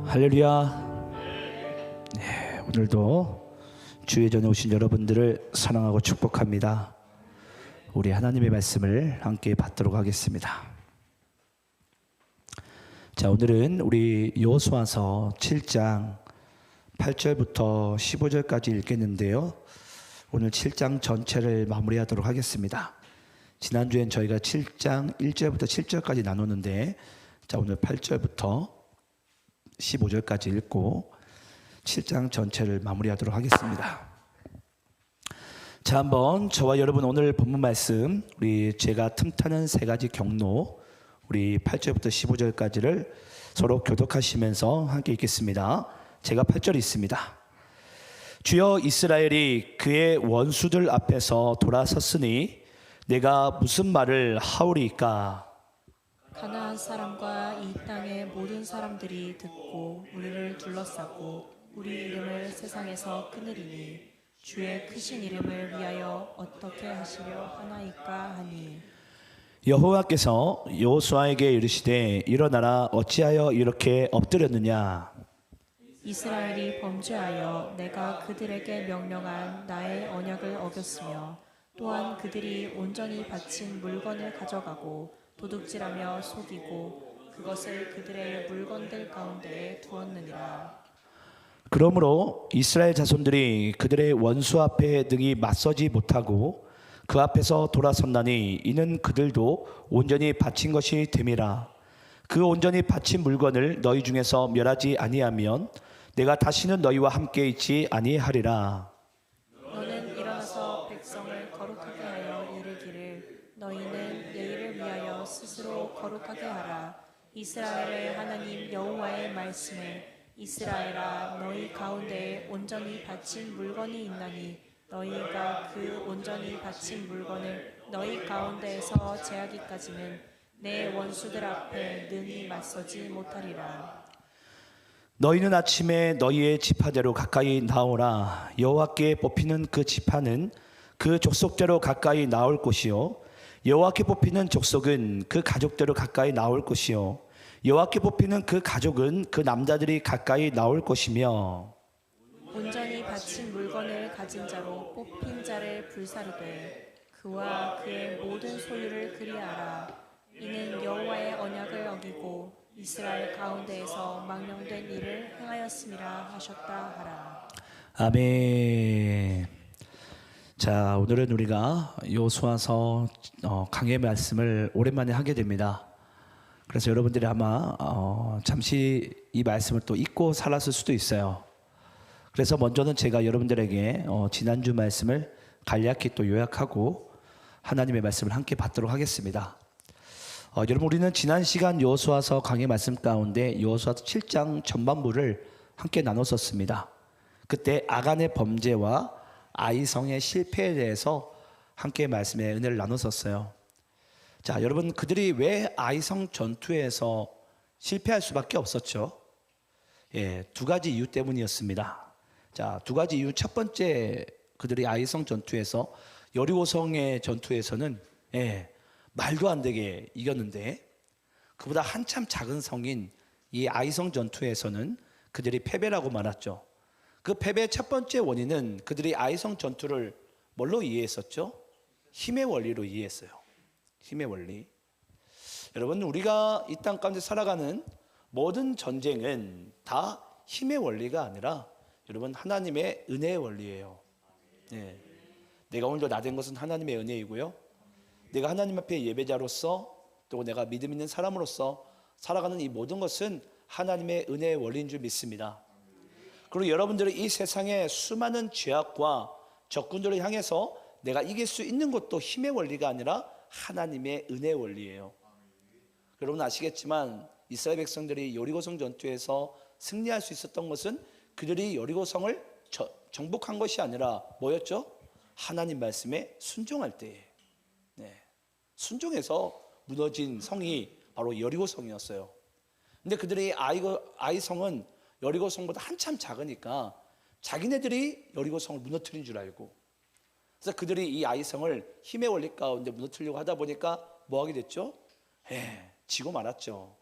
할렐루야. 네, 오늘도 주의 전에 오신 여러분들을 사랑하고 축복합니다. 우리 하나님의 말씀을 함께 받도록 하겠습니다. 자, 오늘은 우리 여호수아서 7장 8절부터 15절까지 읽겠는데요. 오늘 7장 전체를 마무리하도록 하겠습니다. 지난주엔 저희가 7장 1절부터 7절까지 나누는데, 자, 오늘 8절부터 15절까지 읽고 7장 전체를 마무리하도록 하겠습니다. 자, 한번 저와 여러분 오늘 본문 말씀, 우리 제가 틈타는 세 가지 경로, 우리 8절부터 15절까지를 서로 교독하시면서 함께 읽겠습니다. 제가 8절 있습니다. 주여, 이스라엘이 그의 원수들 앞에서 돌아섰으니 내가 무슨 말을 하오리까? 가나안 사람과 이 땅의 모든 사람들이 듣고 우리를 둘러싸고 우리 이름을 세상에서 끊으리니 주의 크신 이름을 위하여 어떻게 하시려 하나이까 하니, 여호와께서 여호수아에게 이르시되 일어나라, 어찌하여 이렇게 엎드렸느냐? 이스라엘이 범죄하여 내가 그들에게 명령한 나의 언약을 어겼으며 또한 그들이 온전히 바친 물건을 가져가고 도둑질하며 속이고 그것을 그들의 물건들 가운데에 두었느니라. 그러므로 이스라엘 자손들이 그들의 원수 앞에 능히 맞서지 못하고 그 앞에서 돌아섰나니 이는 그들도 온전히 바친 것이 됨이라. 그 온전히 바친 물건을 너희 중에서 멸하지 아니하면 내가 다시는 너희와 함께 있지 아니하리라. 너는 일어나서 백성을 거룩하게 하여 이르기를 너희는 내일을 위하여 스스로 거룩하게 하라. 이스라엘의 하나님 여호와의 말씀에 이스라엘아, 너희 가운데에 온전히 바친 물건이 있나니 너희가 그 온전히 바친 물건을 너희 가운데에서 제하기까지는 내 원수들 앞에 능히 맞서지 못하리라. 너희는 아침에 너희의 지파대로 가까이 나오라. 여호와께 뽑히는 그 지파는 그 족속대로 가까이 나올 것이요 여호와께 뽑히는 족속은 그 가족대로 가까이 나올 것이요 여호와께 뽑히는 그 가족은 그 남자들이 가까이 나올 것이며, 온전히 바친 물건을 가진 자로 뽑힌 자를 불사르되 그와 그의 모든 소유를 그리하라. 이는 여호와의 언약을 어기고 이스라엘 가운데에서 망령된 일을 행하였음이라 하셨다 하라. 아멘. 자, 오늘은 우리가 여호수아서 강해 말씀을 오랜만에 하게 됩니다. 그래서 여러분들이 아마 잠시 이 말씀을 또 잊고 살았을 수도 있어요. 그래서 먼저는 제가 여러분들에게 지난주 말씀을 간략히 또 요약하고 하나님의 말씀을 함께 받도록 하겠습니다. 여러분, 우리는 지난 시간 여호수아서 강의 말씀 가운데 여호수아서 7장 전반부를 함께 나눴었습니다. 그때 아간의 범죄와 아이성의 실패에 대해서 함께 말씀의 은혜를 나눴었어요. 자, 여러분, 그들이 왜 아이성 전투에서 실패할 수밖에 없었죠? 두 가지 이유 때문이었습니다. 자, 두 가지 이유. 첫 번째, 그들이 아이성 전투에서, 여리고성의 전투에서는 말도 안 되게 이겼는데, 그보다 한참 작은 성인 이 아이성 전투에서는 그들이 패배라고 말했죠. 그 패배의 첫 번째 원인은 그들이 아이성 전투를 뭘로 이해했었죠? 힘의 원리로 이해했어요. 힘의 원리. 여러분, 우리가 이 땅 가운데 살아가는 모든 전쟁은 다 힘의 원리가 아니라 여러분, 하나님의 은혜의 원리예요. 내가 오늘도 나된 것은 하나님의 은혜이고요, 내가 하나님 앞에 예배자로서 또 내가 믿음 있는 사람으로서 살아가는 이 모든 것은 하나님의 은혜의 원리인 줄 믿습니다. 그리고 여러분들은 이 세상의 수많은 죄악과 적군들을 향해서 내가 이길 수 있는 것도 힘의 원리가 아니라 하나님의 은혜의 원리예요. 여러분 아시겠지만 이스라엘 백성들이 여리고성 전투에서 승리할 수 있었던 것은 그들이 여리고성을 정복한 것이 아니라 뭐였죠? 하나님 말씀에 순종할 때에. 순종해서 무너진 성이 바로 여리고성이었어요. 근데 그들이 아이성은 여리고성보다 한참 작으니까 자기네들이 여리고성을 무너뜨린 줄 알고, 그래서 그들이 이 아이성을 힘의 원리 가운데 무너뜨리려고 하다 보니까 뭐 하게 됐죠? 지고 말았죠.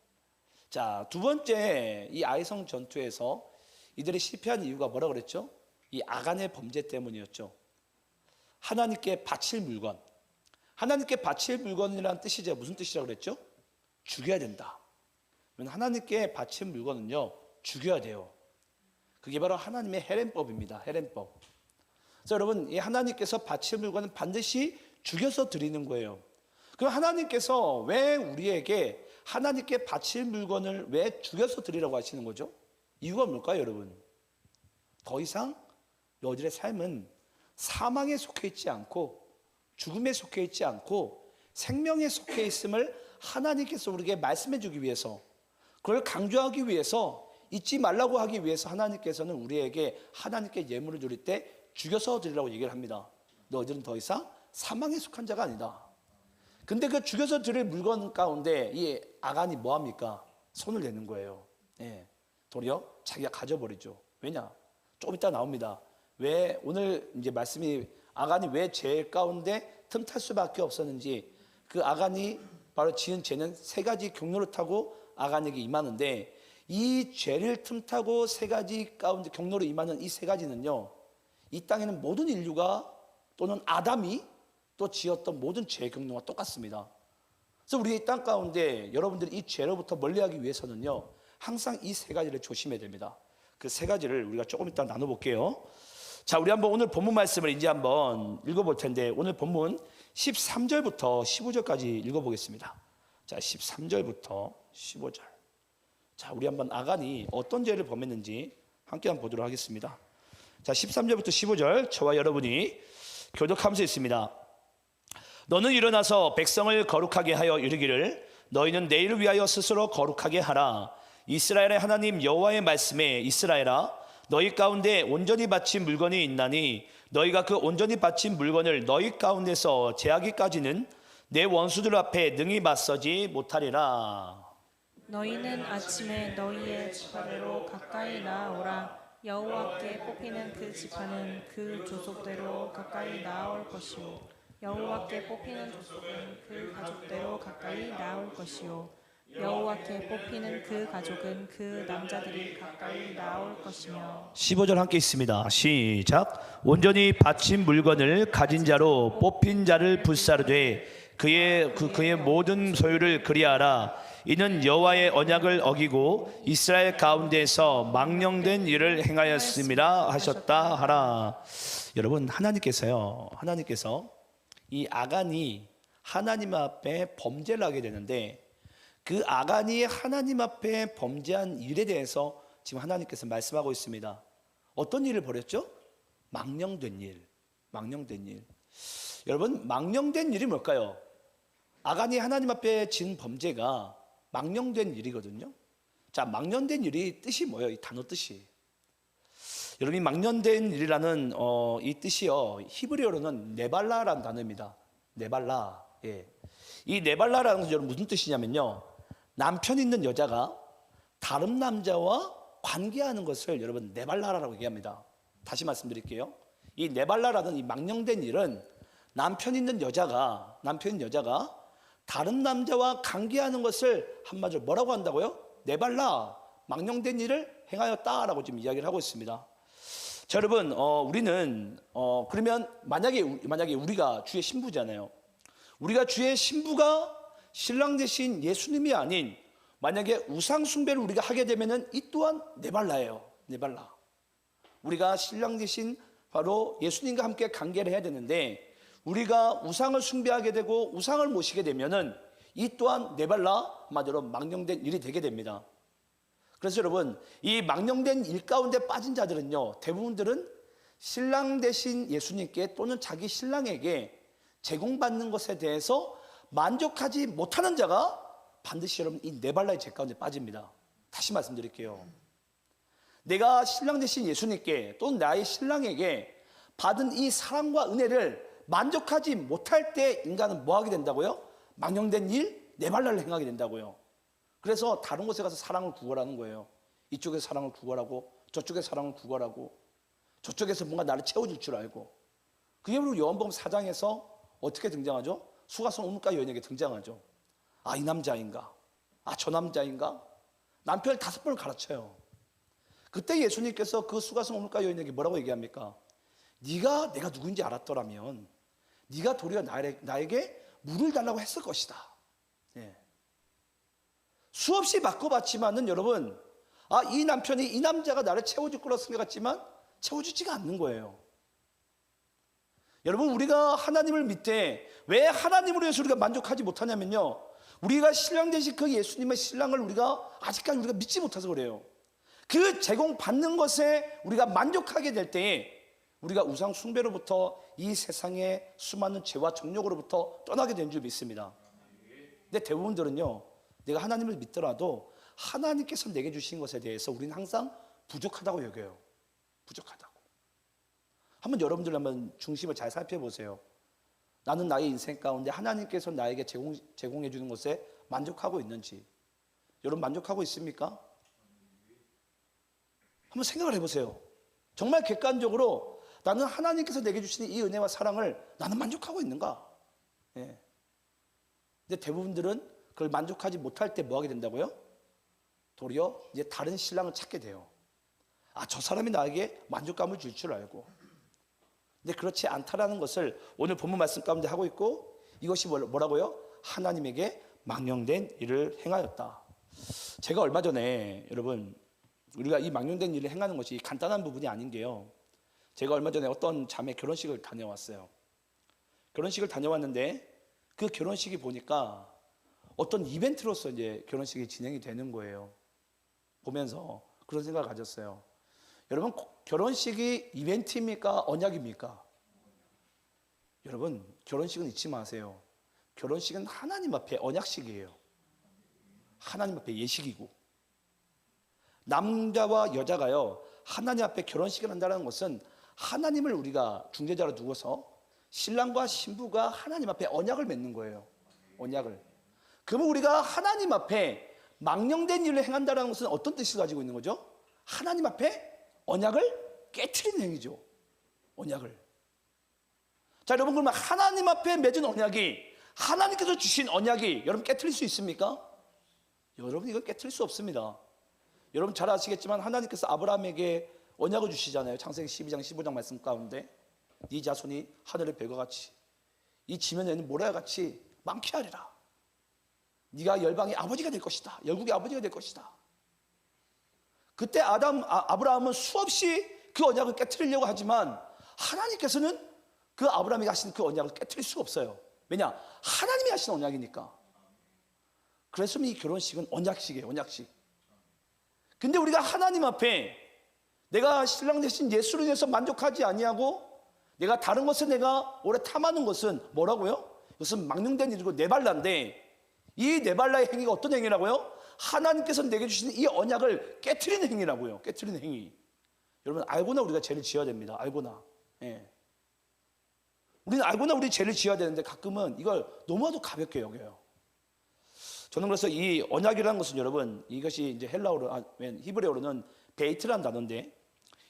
자, 두 번째 이 아이성 전투에서 이들이 실패한 이유가 뭐라 그랬죠? 이 아간의 범죄 때문이었죠. 하나님께 바칠 물건. 하나님께 바칠 물건이라는 뜻이 제가 무슨 뜻이라고 그랬죠? 죽여야 된다. 하나님께 바칠 물건은요, 죽여야 돼요. 그게 바로 하나님의 헤렘법입니다. 헤렘법. 그래서 여러분, 이 하나님께서 바칠 물건은 반드시 죽여서 드리는 거예요. 그럼 하나님께서 왜 우리에게 하나님께 바칠 물건을 왜 죽여서 드리라고 하시는 거죠? 이유가 뭘까요, 여러분? 더 이상 너희들의 삶은 사망에 속해 있지 않고 죽음에 속해 있지 않고 생명에 속해 있음을 하나님께서 우리에게 말씀해 주기 위해서, 그걸 강조하기 위해서, 잊지 말라고 하기 위해서 하나님께서는 우리에게 하나님께 예물을 드릴 때 죽여서 드리라고 얘기를 합니다. 너희들은 더 이상 사망에 속한 자가 아니다. 근데 그 죽여서 드릴 물건 가운데 이 아간이 뭐합니까? 손을 내는 거예요. 예. 도리어 자기가 가져버리죠. 왜냐? 조금 이따 나옵니다. 왜 오늘 이제 말씀이 아간이 왜 죄 가운데 틈탈 수밖에 없었는지, 그 아간이 바로 지은 죄는 세 가지 경로를 타고 아간에게 임하는데, 이 죄를 틈타고 세 가지 가운데 경로로 임하는 이 세 가지는요, 이 땅에는 모든 인류가 또는 아담이 또 지었던 모든 죄의 경로가 똑같습니다. 그래서 우리 이 땅 가운데 여러분들이 이 죄로부터 멀리하기 위해서는요, 항상 이 세 가지를 조심해야 됩니다. 그 세 가지를 우리가 조금 이따 나눠볼게요. 자, 우리 한번 오늘 본문 말씀을 이제 한번 읽어볼 텐데, 오늘 본문 13절부터 15절까지 읽어보겠습니다. 자, 13절부터 15절. 자, 우리 한번 아간이 어떤 죄를 범했는지 함께 한번 보도록 하겠습니다. 자, 13절부터 15절 저와 여러분이 교독하면서 있습니다. 너는 일어나서 백성을 거룩하게 하여 이르기를 너희는 내일을 위하여 스스로 거룩하게 하라. 이스라엘의 하나님 여호와의 말씀에 이스라엘아 너희 가운데 온전히 바친 물건이 있나니 너희가 그 온전히 바친 물건을 너희 가운데서 제하기까지는 내 원수들 앞에 능히 맞서지 못하리라. 너희는 아침에 너희의 지파대로 가까이 나아오라. 여호와께 뽑히는 그 지파는 그 조속대로 가까이 나아올 것이요 여호와께 뽑히는 조속은 그 가족대로 가까이 나아올 것이요 여호와께 뽑히는 그 가족은 그 남자들이 가까이 나아올 것이며. 15절 함께 있습니다. 시작. 온전히 바친 물건을 가진 자로 뽑힌 자를 불사르되 그의 모든 소유를 그리하라. 이는 여호와의 언약을 어기고 이스라엘 가운데서 망령된 일을 행하였음이라 하셨다 하라. 여러분, 하나님께서 이 아간이 하나님 앞에 범죄를 하게 되는데, 그 아간이 하나님 앞에 범죄한 일에 대해서 지금 하나님께서 말씀하고 있습니다. 어떤 일을 벌였죠? 망령된 일. 여러분, 망령된 일이 뭘까요? 아간이 하나님 앞에 지은 범죄가 망령된 일이거든요. 자, 망령된 일이 뜻이 뭐예요? 이 단어 뜻이. 여러분, 이 망령된 일이라는 이 뜻이요, 히브리어로는 네발라라는 단어입니다. 네발라. 예. 이 네발라라는 것은 무슨 뜻이냐면요, 남편 있는 여자가 다른 남자와 관계하는 것을 여러분 네발라라고 얘기합니다. 다시 말씀드릴게요. 이 네발라라는 이 망령된 일은 남편 있는 여자가 다른 남자와 관계하는 것을 한마디로 뭐라고 한다고요? 네발라, 망령된 일을 행하였다라고 지금 이야기를 하고 있습니다. 자, 여러분, 우리는 그러면 만약에 우리가 주의 신부잖아요. 우리가 주의 신부가 신랑 대신 예수님이 아닌 만약에 우상 숭배를 우리가 하게 되면은 이 또한 네발라예요. 네발라. 우리가 신랑 대신 바로 예수님과 함께 관계를 해야 되는데, 우리가 우상을 숭배하게 되고 우상을 모시게 되면은 이 또한 네발라, 말대로 망령된 일이 되게 됩니다. 그래서 여러분, 이 망령된 일 가운데 빠진 자들은요, 대부분들은 신랑 대신 예수님께 또는 자기 신랑에게 제공받는 것에 대해서 만족하지 못하는 자가 반드시 여러분 이 네발라의 죄 가운데 빠집니다. 다시 말씀드릴게요. 내가 신랑 대신 예수님께 또는 나의 신랑에게 받은 이 사랑과 은혜를 만족하지 못할 때 인간은 뭐 하게 된다고요? 망령된 일, 네발라를 행하게 된다고요. 그래서 다른 곳에 가서 사랑을 구걸하는 거예요. 이쪽에서 사랑을 구걸하고 저쪽에서 사랑을 구걸하고 저쪽에서 뭔가 나를 채워줄 줄 알고. 그게 바로 요한복음 4장에서 어떻게 등장하죠? 수가성 우물가 여인에게 등장하죠. 아, 이 남자인가? 아, 저 남자인가? 남편을 5번을 갈아쳐요. 그때 예수님께서 그 수가성 우물가 여인에게 뭐라고 얘기합니까? 네가 내가 누구인지 알았더라면 네가 도리어 나에게 물을 달라고 했을 것이다. 예. 수없이 바꿔봤지만은 여러분, 이 남편이 이 남자가 나를 채워줄 거라 생각했지만 채워주지가 않는 거예요. 여러분, 우리가 하나님을 믿되 왜 하나님으로 해서 우리가 만족하지 못하냐면요, 우리가 신랑 되신 그 예수님의 신랑을 우리가 아직까지 우리가 믿지 못해서 그래요. 그 제공받는 것에 우리가 만족하게 될 때에 우리가 우상 숭배로부터 이 세상의 수많은 죄와 정욕으로부터 떠나게 되는 줄 믿습니다. 근데 대부분들은요, 내가 하나님을 믿더라도 하나님께서 내게 주신 것에 대해서 우리는 항상 부족하다고 여겨요. 부족하다고. 한번 여러분들 한번 중심을 잘 살펴보세요. 나는 나의 인생 가운데 하나님께서 나에게 제공해 주는 것에 만족하고 있는지. 여러분 만족하고 있습니까? 한번 생각을 해보세요. 정말 객관적으로 나는 하나님께서 내게 주시는 이 은혜와 사랑을 나는 만족하고 있는가? 예. 근데 대부분들은 그걸 만족하지 못할 때 뭐 하게 된다고요? 도리어 이제 다른 신랑을 찾게 돼요. 저 사람이 나에게 만족감을 줄 줄 알고. 근데 그렇지 않다라는 것을 오늘 본문 말씀 가운데 하고 있고, 이것이 뭐라고요? 하나님에게 망령된 일을 행하였다. 제가 얼마 전에 여러분, 우리가 이 망령된 일을 행하는 것이 간단한 부분이 아닌 게요, 제가 얼마 전에 어떤 자매 결혼식을 다녀왔어요. 결혼식을 다녀왔는데 그 결혼식이 보니까 어떤 이벤트로서 이제 결혼식이 진행이 되는 거예요. 보면서 그런 생각을 가졌어요. 여러분, 결혼식이 이벤트입니까? 언약입니까? 여러분, 결혼식은 잊지 마세요. 결혼식은 하나님 앞에 언약식이에요. 하나님 앞에 예식이고, 남자와 여자가요, 하나님 앞에 결혼식을 한다는 것은 하나님을 우리가 중재자로 두고서 신랑과 신부가 하나님 앞에 언약을 맺는 거예요. 언약을. 그러면 우리가 하나님 앞에 망령된 일을 행한다는 것은 어떤 뜻을 가지고 있는 거죠? 하나님 앞에 언약을 깨트리는 행위죠. 언약을. 자, 여러분, 그러면 하나님 앞에 맺은 언약이, 하나님께서 주신 언약이 여러분 깨트릴 수 있습니까? 여러분, 이걸 깨트릴 수 없습니다. 여러분 잘 아시겠지만 하나님께서 아브라함에게 언약을 주시잖아요. 창세기 12장 15장 말씀 가운데 네 자손이 하늘의 별과 같이 이 지면에는 모래와 같이 많게 하리라. 네가 열방의 아버지가 될 것이다. 열국의 아버지가 될 것이다. 그때 아브라함은 수없이 그 언약을 깨트리려고 하지만 하나님께서는 그 아브라함이 하신 그 언약을 깨트릴 수가 없어요. 왜냐? 하나님이 하신 언약이니까. 그래서 이 결혼식은 언약식이에요. 언약식. 근데 우리가 하나님 앞에 내가 신랑 대신 예수를 위해서 만족하지 아니하고 내가 다른 것을 내가 오래 탐하는 것은 뭐라고요? 이것은 망령된 일이고 네발라인데, 이 네발라의 행위가 어떤 행위라고요? 하나님께서 내게 주시는 이 언약을 깨트리는 행위라고요. 깨트리는 행위. 여러분, 알고나 우리가 죄를 지어야 됩니다. 알고나. 예. 우리는 알고나 우리 죄를 지어야 되는데 가끔은 이걸 너무나도 가볍게 여겨요. 저는 그래서 이 언약이라는 것은 여러분, 이것이 이제 히브리어로는 베이트라는 단어인데,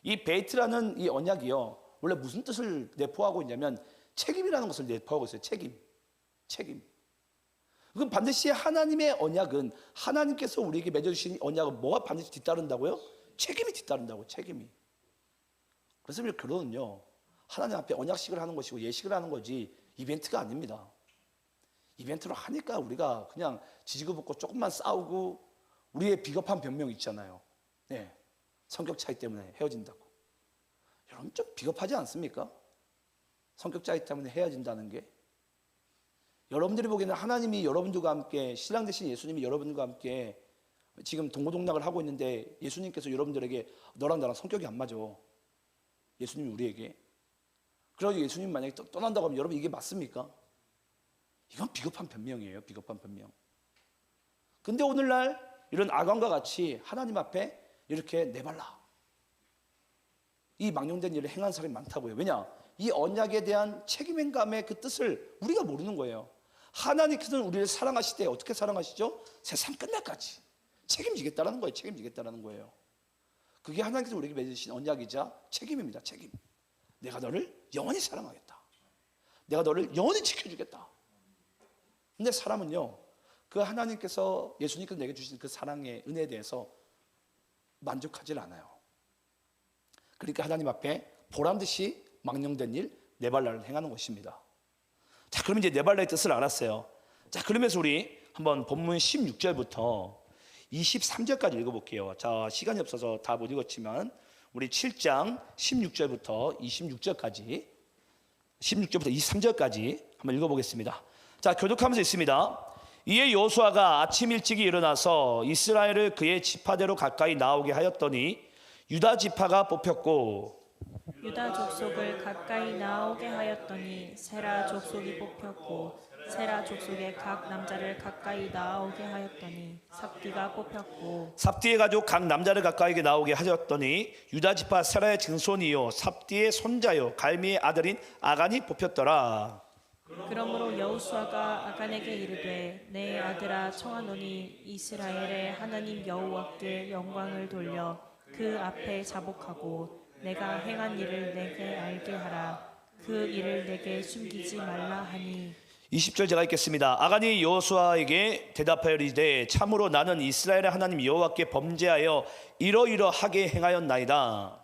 이 베이트라는 이 언약이요, 원래 무슨 뜻을 내포하고 있냐면 책임이라는 것을 내포하고 있어요. 책임. 그럼 반드시 하나님의 언약은, 하나님께서 우리에게 맺어주신 언약은 뭐가 반드시 뒤따른다고요? 책임이 뒤따른다고. 책임이. 그래서 우리 결혼은요, 하나님 앞에 언약식을 하는 것이고 예식을 하는 거지 이벤트가 아닙니다. 이벤트로 하니까 우리가 그냥 지지고 볶고 조금만 싸우고, 우리의 비겁한 변명 있잖아요. 네, 성격 차이 때문에 헤어진다고. 여러분, 좀 비겁하지 않습니까? 성격 차이 때문에 헤어진다는 게. 여러분들이 보기에는 하나님이 여러분들과 함께, 신랑 되신 예수님이 여러분들과 함께 지금 동고동락을 하고 있는데, 예수님께서 여러분들에게 너랑 나랑 성격이 안 맞아. 예수님이 우리에게. 그래서 예수님 만약에 떠난다고 하면 여러분 이게 맞습니까? 이건 비겁한 변명이에요. 비겁한 변명. 근데 오늘날 이런 아간과 같이 하나님 앞에 이렇게 내발라, 이 망령된 일을 행한 사람이 많다고요. 왜냐? 이 언약에 대한 책임감의 그 뜻을 우리가 모르는 거예요. 하나님께서는 우리를 사랑하실 때 어떻게 사랑하시죠? 세상 끝날까지 책임지겠다라는 거예요. 책임지겠다라는 거예요. 그게 하나님께서 우리에게 맺으신 언약이자 책임입니다. 책임. 내가 너를 영원히 사랑하겠다. 내가 너를 영원히 지켜주겠다. 근데 사람은요, 그 하나님께서 예수님께서 내게 주신 그 사랑의 은혜에 대해서 만족하지 않아요. 그러니까 하나님 앞에 보란듯이 망령된 일 네발라를 행하는 것입니다. 자, 그러면 이제 네발라의 뜻을 알았어요. 자, 그러면서 우리 한번 본문 16절부터 23절까지 읽어볼게요. 자, 시간이 없어서 다 못 읽었지만 우리 7장 16절부터 26절까지 16절부터 23절까지 한번 읽어보겠습니다. 자, 교독하면서 있습니다. 이에 여호수아가 아침 일찍이 일어나서 이스라엘을 그의 지파대로 가까이 나오게 하였더니 유다 지파가 뽑혔고 유다 족속을 가까이 나오게 하였더니 세라 족속이 뽑혔고 세라 족속의 각 남자를 가까이 나오게 하였더니 삽디가 뽑혔고 삽디의 가족 각 남자를 가까이 나오게 하였더니 유다 지파 세라의 증손이요 삽디의 손자요 갈미의 아들인 아간이 뽑혔더라. 그러므로 여호수아가 아간에게 이르되 내 아들아 청하노니 이스라엘의 하나님 여호와께 영광을 돌려 그 앞에 자복하고 내가 행한 일을 내게 알게 하라. 그 일을 내게 숨기지 말라 하니 20절 제가 읽겠습니다. 아간이 여호수아에게 대답하여 이르되 참으로 나는 이스라엘의 하나님 여호와께 범죄하여 이러이러하게 행하였나이다.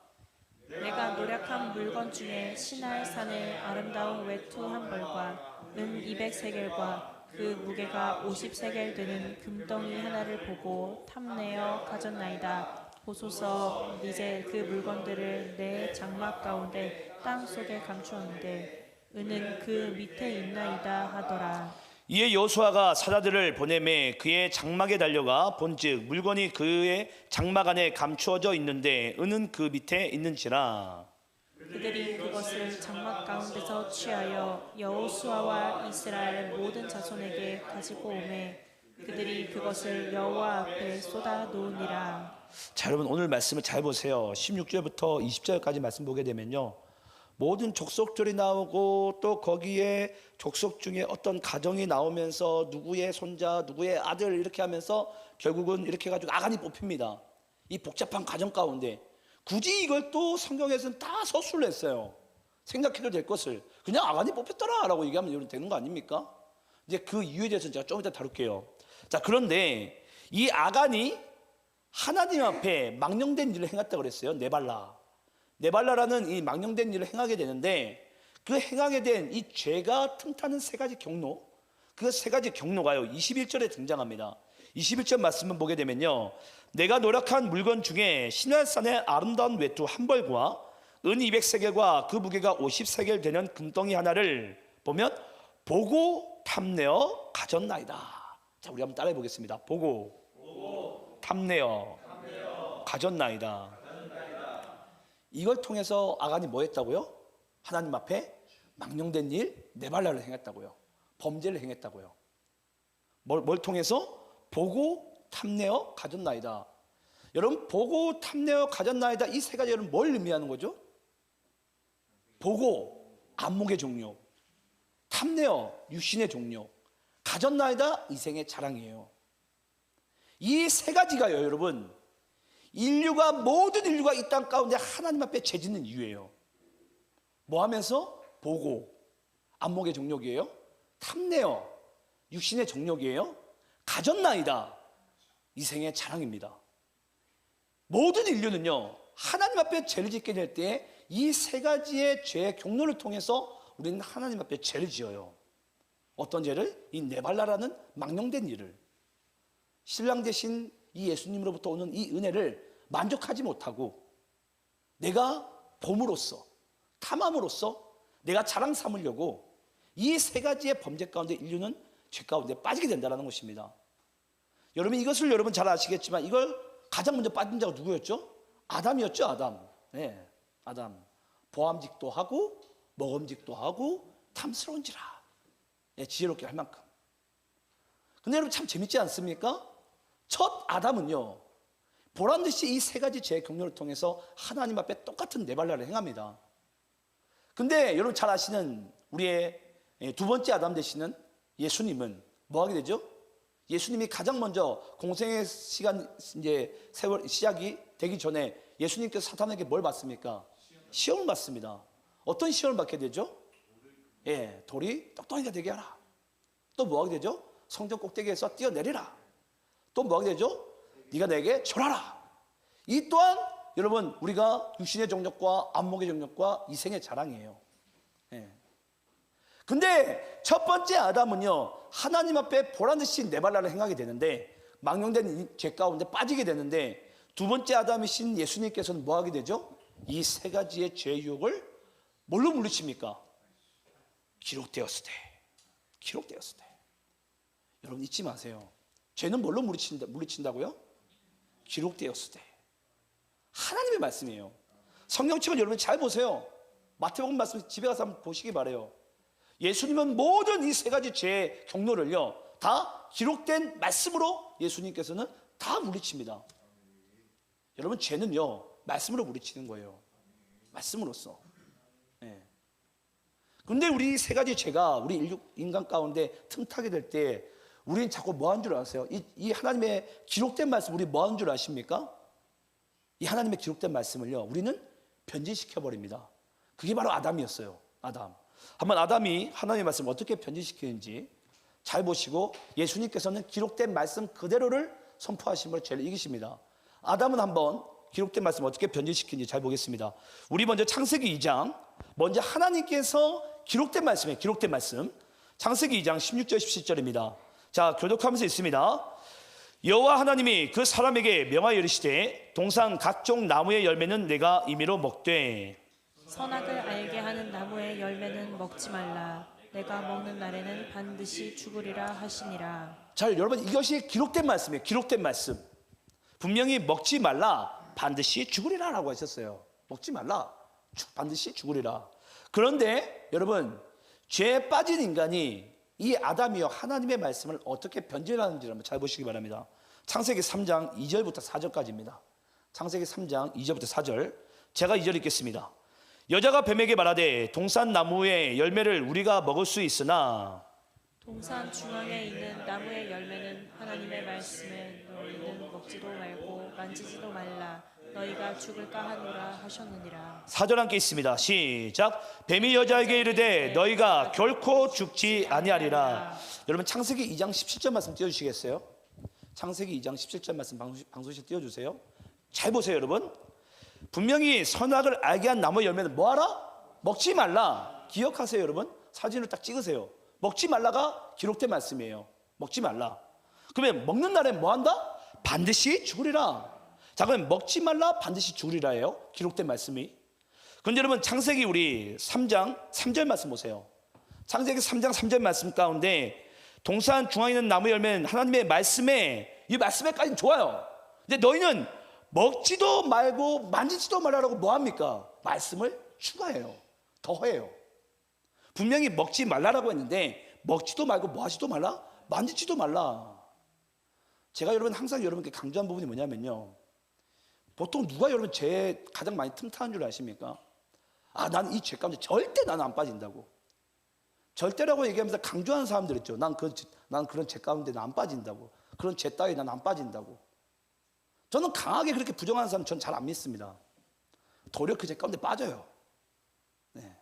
내가 노력한 물건 중에 시날 산의 아름다운 외투 한 벌과 은 200세겔과 그 무게가 50세겔 되는 금덩이 하나를 보고 탐내어 가졌나이다. 보소서 이제 그 물건들을 내 장막 가운데 땅 속에 감추었는데 은은 그 밑에 있나이다 하더라. 이에 여호수아가 사자들을 보내매 그의 장막에 달려가 본즉 물건이 그의 장막 안에 감추어져 있는데 은은 그 밑에 있는지라. 그들이 그것을 장막 가운데서 취하여 여호수아와 이스라엘 모든 자손에게 가지고 오매 그들이 그것을 여호와 앞에 쏟아 놓으니라. 자, 여러분 오늘 말씀을 잘 보세요. 16절부터 20절까지 말씀 보게 되면요, 모든 족속들이 나오고 또 거기에 족속 중에 어떤 가정이 나오면서 누구의 손자 누구의 아들 이렇게 하면서 결국은 이렇게 해가지고 아간이 뽑힙니다. 이 복잡한 가정 가운데 굳이 이걸 또 성경에서는 다 서술을 했어요. 생각해도 될 것을 그냥 아간이 뽑혔더라 라고 얘기하면 되는 거 아닙니까? 이제 그 이유에 대해서는 제가 좀 이따 다룰게요. 자, 그런데 이 아간이 하나님 앞에 망령된 일을 행했다고 그랬어요. 네발라라는 이 망령된 일을 행하게 되는데 그 행하게 된 이 죄가 틈타는 세 가지 경로, 그 세 가지 경로가요 21절에 등장합니다. 21절 말씀을 보게 되면요, 내가 노력한 물건 중에 시날산의 아름다운 외투 한 벌과 은 200세겔과 그 무게가 50세겔 되는 금덩이 하나를 보면 보고 탐내어 가졌나이다. 자, 우리 한번 따라해 보겠습니다. 보고 탐내어 가졌나이다. 이걸 통해서 아간이 뭐 했다고요? 하나님 앞에 망령된 일 네발라를 행했다고요. 범죄를 행했다고요. 뭘 통해서? 보고 탐내어 가졌나이다. 여러분, 보고 탐내어 가졌나이다 이 세 가지 여러분 뭘 의미하는 거죠? 보고 안목의 종료, 탐내어 육신의 종료, 가졌나이다 이생의 자랑이에요. 이 세 가지가요 여러분 모든 인류가 이 땅 가운데 하나님 앞에 죄짓는 이유예요. 뭐 하면서? 보고 안목의 정욕이에요. 탐내어 육신의 정욕이에요. 가졌나이다 이생의 자랑입니다. 모든 인류는요 하나님 앞에 죄를 짓게 될 때 이 세 가지의 죄의 경로를 통해서 우리는 하나님 앞에 죄를 지어요. 어떤 죄를? 이 네발라라는 망령된 일을, 신랑 되신 이 예수님으로부터 오는 이 은혜를 만족하지 못하고 내가 봄으로써 탐함으로써 내가 자랑 삼으려고 이 세 가지의 범죄 가운데 인류는 죄 가운데 빠지게 된다는 것입니다. 여러분 이것을 여러분 잘 아시겠지만 이걸 가장 먼저 빠진 자가 누구였죠? 아담이었죠. 아담. 네, 아담. 보암직도 하고 먹음직도 하고 탐스러운지라. 네, 지혜롭게 할 만큼. 근데 여러분 참 재밌지 않습니까? 첫 아담은요 보란듯이 이 세 가지 죄의 경로를 통해서 하나님 앞에 똑같은 네발라를 행합니다. 근데 여러분 잘 아시는 우리의 두 번째 아담 되시는 예수님은 뭐 하게 되죠? 예수님이 가장 먼저 공생의 시간 이제 세월 시작이 되기 전에 예수님께서 사탄에게 뭘 받습니까? 시험을 받습니다. 어떤 시험을 받게 되죠? 예, 돌이 떡덩이가 되게 하라. 또 뭐 하게 되죠? 성전 꼭대기에서 뛰어내리라. 또 뭐가 되죠? 네가 내게 절하라. 이 또한 여러분 우리가 육신의 정욕과 안목의 정욕과 이생의 자랑이에요. 예. 근데 첫 번째 아담은요, 하나님 앞에 보란듯이 네발라를 행하게 되는데 망령된 죄 가운데 빠지게 되는데, 두 번째 아담이신 예수님께서는 뭐 하게 되죠? 이 세 가지의 죄 유혹을 뭘로 물리칩니까? 기록되었을 때. 기록되었을 때. 여러분 잊지 마세요. 죄는 뭘로 물리친다고요? 기록되었을 때. 하나님의 말씀이에요. 성경책을 여러분 잘 보세요. 마태복음 말씀 집에 가서 한번 보시기 바래요. 예수님은 모든 이 세 가지 죄의 경로를요 다 기록된 말씀으로 예수님께서는 다 물리칩니다. 여러분 죄는요 말씀으로 물리치는 거예요. 말씀으로써. 예. 근데 우리 세 가지 죄가 우리 인간 가운데 틈타게 될 때 우리는 자꾸 뭐 한 줄 아세요? 이 하나님의 기록된 말씀 우리 뭐 한 줄 아십니까? 이 하나님의 기록된 말씀을요 우리는 변질시켜 버립니다. 그게 바로 아담이었어요. 아담. 한번 아담이 하나님의 말씀을 어떻게 변질시키는지 잘 보시고, 예수님께서는 기록된 말씀 그대로를 선포하심으로 죄를 이기십니다. 아담은 한번 기록된 말씀 어떻게 변질시키는지 잘 보겠습니다. 우리 먼저 창세기 2장, 먼저 하나님께서 기록된 말씀이에요. 기록된 말씀. 창세기 2장 16절 17절입니다. 자, 교독하면서 있습니다. 여호와 하나님이 그 사람에게 명하여 이르시되 동산 각종 나무의 열매는 내가 임의로 먹되 선악을 알게 하는 나무의 열매는 먹지 말라. 내가 먹는 날에는 반드시 죽으리라 하시니라. 자, 여러분 이것이 기록된 말씀이에요. 기록된 말씀. 분명히 먹지 말라, 반드시 죽으리라 라고 하셨어요. 먹지 말라, 반드시 죽으리라. 그런데 여러분 죄에 빠진 인간이 이 아담이요 하나님의 말씀을 어떻게 변질하는지 한번 잘 보시기 바랍니다. 창세기 3장 2절부터 4절까지입니다. 창세기 3장 2절부터 4절. 제가 2절 읽겠습니다. 여자가 뱀에게 말하되 동산 나무의 열매를 우리가 먹을 수 있으나 동산 중앙에 있는 나무의 열매는 하나님의 말씀에 너희는 먹지도 말고 만지지도 말라. 너희가 죽을까 하노라 하셨느니라. 4절 함께 있습니다. 시작. 뱀이 여자에게 이르되 너희가 결코 죽지 아니하리라. 여러분 창세기 2장 17절 말씀 띄워주시겠어요? 창세기 2장 17절 말씀 방송실 띄워주세요. 잘 보세요 여러분. 분명히 선악을 알게 한 나무의 열매는 뭐하라? 먹지 말라. 기억하세요 여러분. 사진을 딱 찍으세요. 먹지 말라가 기록된 말씀이에요. 먹지 말라. 그러면 먹는 날에 뭐한다? 반드시 죽으리라. 자, 그럼 먹지 말라 반드시 죽으리라예요. 기록된 말씀이. 그런데 여러분 창세기 우리 3장 3절 말씀 보세요. 창세기 3장 3절 말씀 가운데 동산 중앙에 있는 나무 열매는 하나님의 말씀에, 이 말씀에까지는 좋아요. 근데 너희는 먹지도 말고 만지지도 말라라고 뭐합니까? 말씀을 추가해요. 더해요. 분명히 먹지 말라라고 했는데 먹지도 말고 뭐 하지도 말라? 만지지도 말라. 제가 여러분 항상 여러분께 강조한 부분이 뭐냐면요, 보통 누가 여러분 죄에 가장 많이 틈타는 줄 아십니까? 아, 나는 이 죄 가운데 절대 나는 안 빠진다고. 절대라고 얘기하면서 강조하는 사람들 있죠. 난 그런 죄 가운데 난 안 빠진다고. 그런 죄 따위 난 안 빠진다고. 저는 강하게 그렇게 부정하는 사람 전 잘 안 믿습니다. 도리어 그 죄 가운데 빠져요. 네.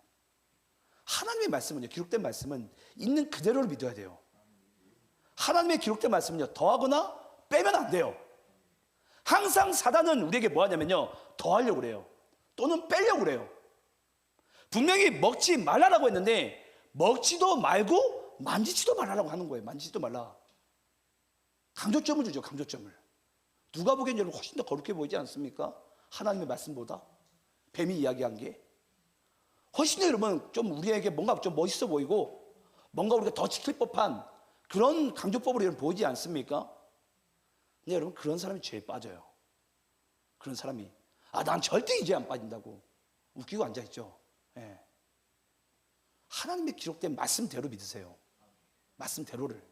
하나님의 말씀은요, 기록된 말씀은 있는 그대로를 믿어야 돼요. 하나님의 기록된 말씀은요, 더하거나 빼면 안 돼요. 항상 사단은 우리에게 뭐 하냐면요, 더하려고 그래요. 또는 빼려고 그래요. 분명히 먹지 말라라고 했는데 먹지도 말고 만지지도 말라라고 하는 거예요. 만지지도 말라. 강조점을 주죠. 강조점을. 누가 보기엔 여러분 훨씬 더 거룩해 보이지 않습니까? 하나님의 말씀보다 뱀이 이야기한 게 훨씬 더 여러분 좀 우리에게 뭔가 좀 멋있어 보이고 뭔가 우리가 더 지킬 법한 그런 강조법으로 여러분 보이지 않습니까? 근데 여러분 그런 사람이 죄에 빠져요. 그런 사람이 난 절대 이제 안 빠진다고 웃기고 앉아있죠. 예. 하나님의 기록된 말씀대로 믿으세요. 말씀대로를.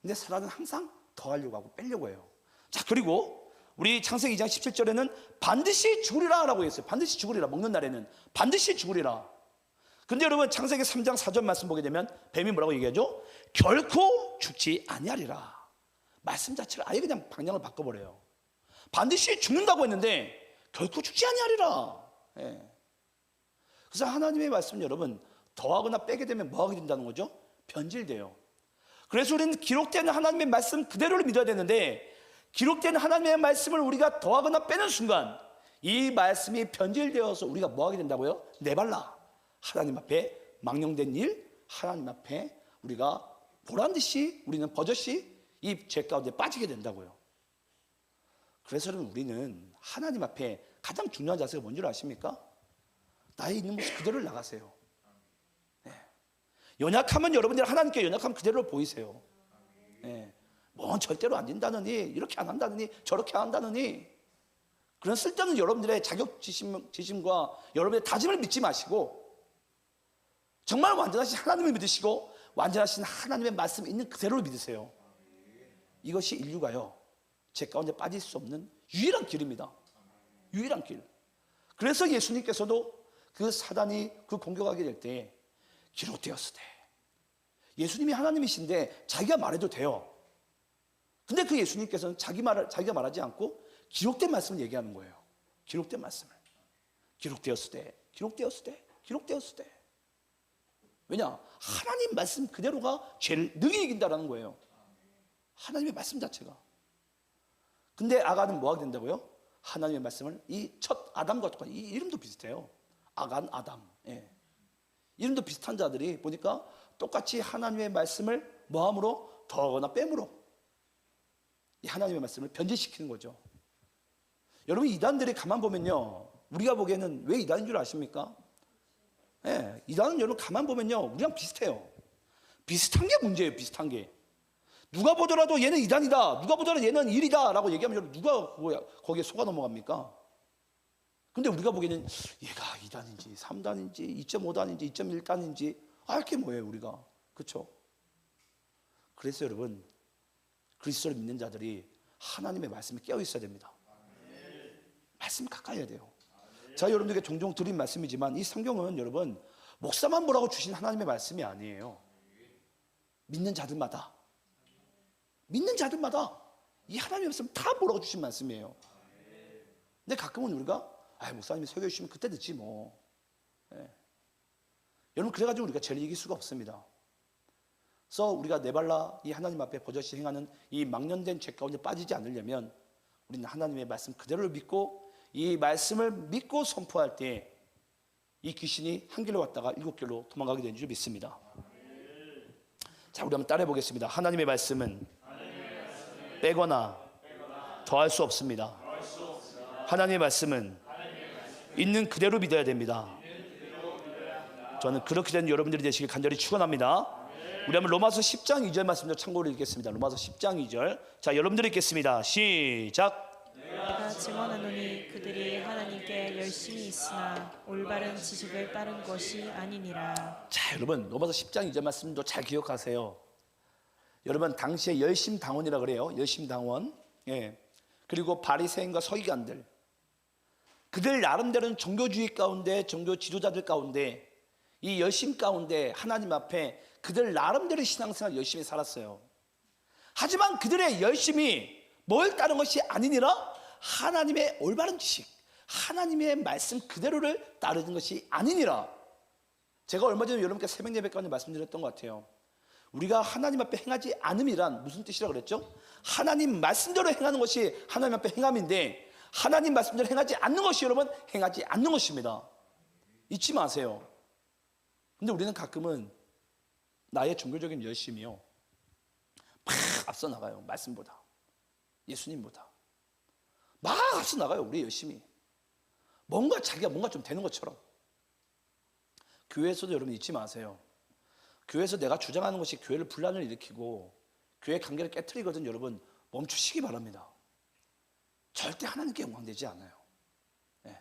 근데 사단은 항상 더 하려고 하고 빼려고 해요. 자, 그리고 우리 창세기 2장 17절에는 반드시 죽으리라 라고 했어요. 반드시 죽으리라. 먹는 날에는 반드시 죽으리라. 근데 여러분 창세기 3장 4절 말씀 보게 되면 뱀이 뭐라고 얘기하죠? 결코 죽지 아니하리라. 말씀 자체를 아예 그냥 방향을 바꿔버려요. 반드시 죽는다고 했는데 결코 죽지 아니하리라. 예. 그래서 하나님의 말씀 여러분 더하거나 빼게 되면 뭐 하게 된다는 거죠? 변질돼요. 그래서 우리는 기록된 하나님의 말씀 그대로를 믿어야 되는데, 기록된 하나님의 말씀을 우리가 더하거나 빼는 순간 이 말씀이 변질되어서 우리가 뭐 하게 된다고요? 네발라, 하나님 앞에 망령된 일, 하나님 앞에 우리가 보란듯이 우리는 버젓이 이 죄 가운데 빠지게 된다고요. 그래서 우리는 하나님 앞에 가장 중요한 자세가 뭔지 아십니까? 나의 있는 모습 그대로를 나가세요. 네. 연약하면 여러분들 하나님께 연약함 그대로 보이세요. 네. 뭐 절대로 안 된다느니, 이렇게 안 한다느니, 저렇게 안 한다느니, 그런 쓸데없는 여러분들의 자격지심과 여러분의 다짐을 믿지 마시고 정말 완전하신 하나님을 믿으시고 완전하신 하나님의 말씀 있는 그대로를 믿으세요. 이것이 인류가요, 죄 가운데 빠질 수 없는 유일한 길입니다. 유일한 길. 그래서 예수님께서도 그 사단이 그 공격하게 될 때 기록되었으되, 예수님이 하나님이신데 자기가 말해도 돼요. 근데 그 예수님께서는 자기가 말하지 않고 기록된 말씀을 얘기하는 거예요. 기록된 말씀을. 기록되었으되, 기록되었으되, 기록되었으되. 왜냐? 하나님 말씀 그대로가 죄를 능히 이긴다라는 거예요. 하나님의 말씀 자체가. 근데 아간은 뭐 하게 된다고요? 하나님의 말씀을, 이 첫 아담과 똑같이, 이 이름도 비슷해요. 아간, 아담. 예. 이름도 비슷한 자들이 보니까 똑같이 하나님의 말씀을 뭐함으로? 더하거나 뺨으로 이 하나님의 말씀을 변질시키는 거죠. 여러분, 이단들이 가만 보면요, 우리가 보기에는 왜 이단인 줄 아십니까? 예, 이단은 여러분 가만 보면요, 우리랑 비슷해요. 비슷한 게 문제예요. 비슷한 게. 누가 보더라도 얘는 이단이다, 누가 보더라도 얘는 일이다 라고 얘기하면 여러분 누가 거기에 속아 넘어갑니까? 근데 우리가 보기에는 얘가 2단인지 3단인지 2.5단인지 2.1단인지 알게 뭐예요 우리가. 그렇죠? 그래서 여러분, 그리스도를 믿는 자들이 하나님의 말씀에 깨어 있어야 됩니다. 말씀 가까이 해야 돼요. 제가 여러분들에게 종종 드린 말씀이지만 이 성경은 여러분 목사만 보라고 주신 하나님의 말씀이 아니에요. 믿는 자들마다 이 하나님의 말씀 다 보라고 주신 말씀이에요. 근데 가끔은 우리가 목사님이 설교해 주시면 그때 듣지 뭐. 예. 여러분, 그래가지고 우리가 죄를 이길 수가 없습니다. 그래서 우리가 네발라 이 하나님 앞에 버젓이 행하는 이 망령된 죄 가운데 빠지지 않으려면 우리는 하나님의 말씀 그대로를 믿고 이 말씀을 믿고 선포할 때 이 귀신이 한 길로 왔다가 7길로 도망가게 되는 줄 믿습니다. 자, 우리 한번 따라해 보겠습니다. 하나님의 말씀은 빼거나 더할 수 없습니다. 하나님의 말씀은 있는 그대로 믿어야 됩니다. 저는 그렇게 된 여러분들이 되시길 간절히 축원합니다. 우리 한번 로마서 10장 2절 말씀도 참고로 읽겠습니다. 로마서 10장 2절. 자, 여러분들이 읽겠습니다. 시작. 내가 증언하노니 그들이 하나님께 열심히 있으나 올바른 지식을 따른 것이 아니니라. 자, 여러분, 로마서 10장 2절 말씀도 잘 기억하세요. 여러분, 당시에 열심당원이라 그래요. 열심당원. 예. 그리고 바리새인과 서기관들, 그들 나름대로는 종교주의 가운데, 종교 지도자들 가운데, 이 열심 가운데 하나님 앞에 그들 나름대로 신앙생활 열심히 살았어요. 하지만 그들의 열심이 뭘 따른 것이 아니니라? 하나님의 올바른 지식, 하나님의 말씀 그대로를 따르는 것이 아니니라. 제가 얼마 전에 여러분께 새벽 예배 가운데 말씀드렸던 것 같아요. 우리가 하나님 앞에 행하지 않음이란 무슨 뜻이라고 그랬죠? 하나님 말씀대로 행하는 것이 하나님 앞에 행함인데, 하나님 말씀대로 행하지 않는 것이 여러분 행하지 않는 것입니다. 잊지 마세요. 근데 우리는 가끔은 나의 종교적인 열심이요 막 앞서 나가요. 말씀보다, 예수님보다 막 앞서 나가요. 우리 열심히 뭔가 자기가 뭔가 좀 되는 것처럼. 교회에서도 여러분 잊지 마세요. 교회에서 내가 주장하는 것이 교회를 분란을 일으키고 교회 관계를 깨트리거든. 여러분 멈추시기 바랍니다. 절대 하나님께 영광되지 않아요. 네.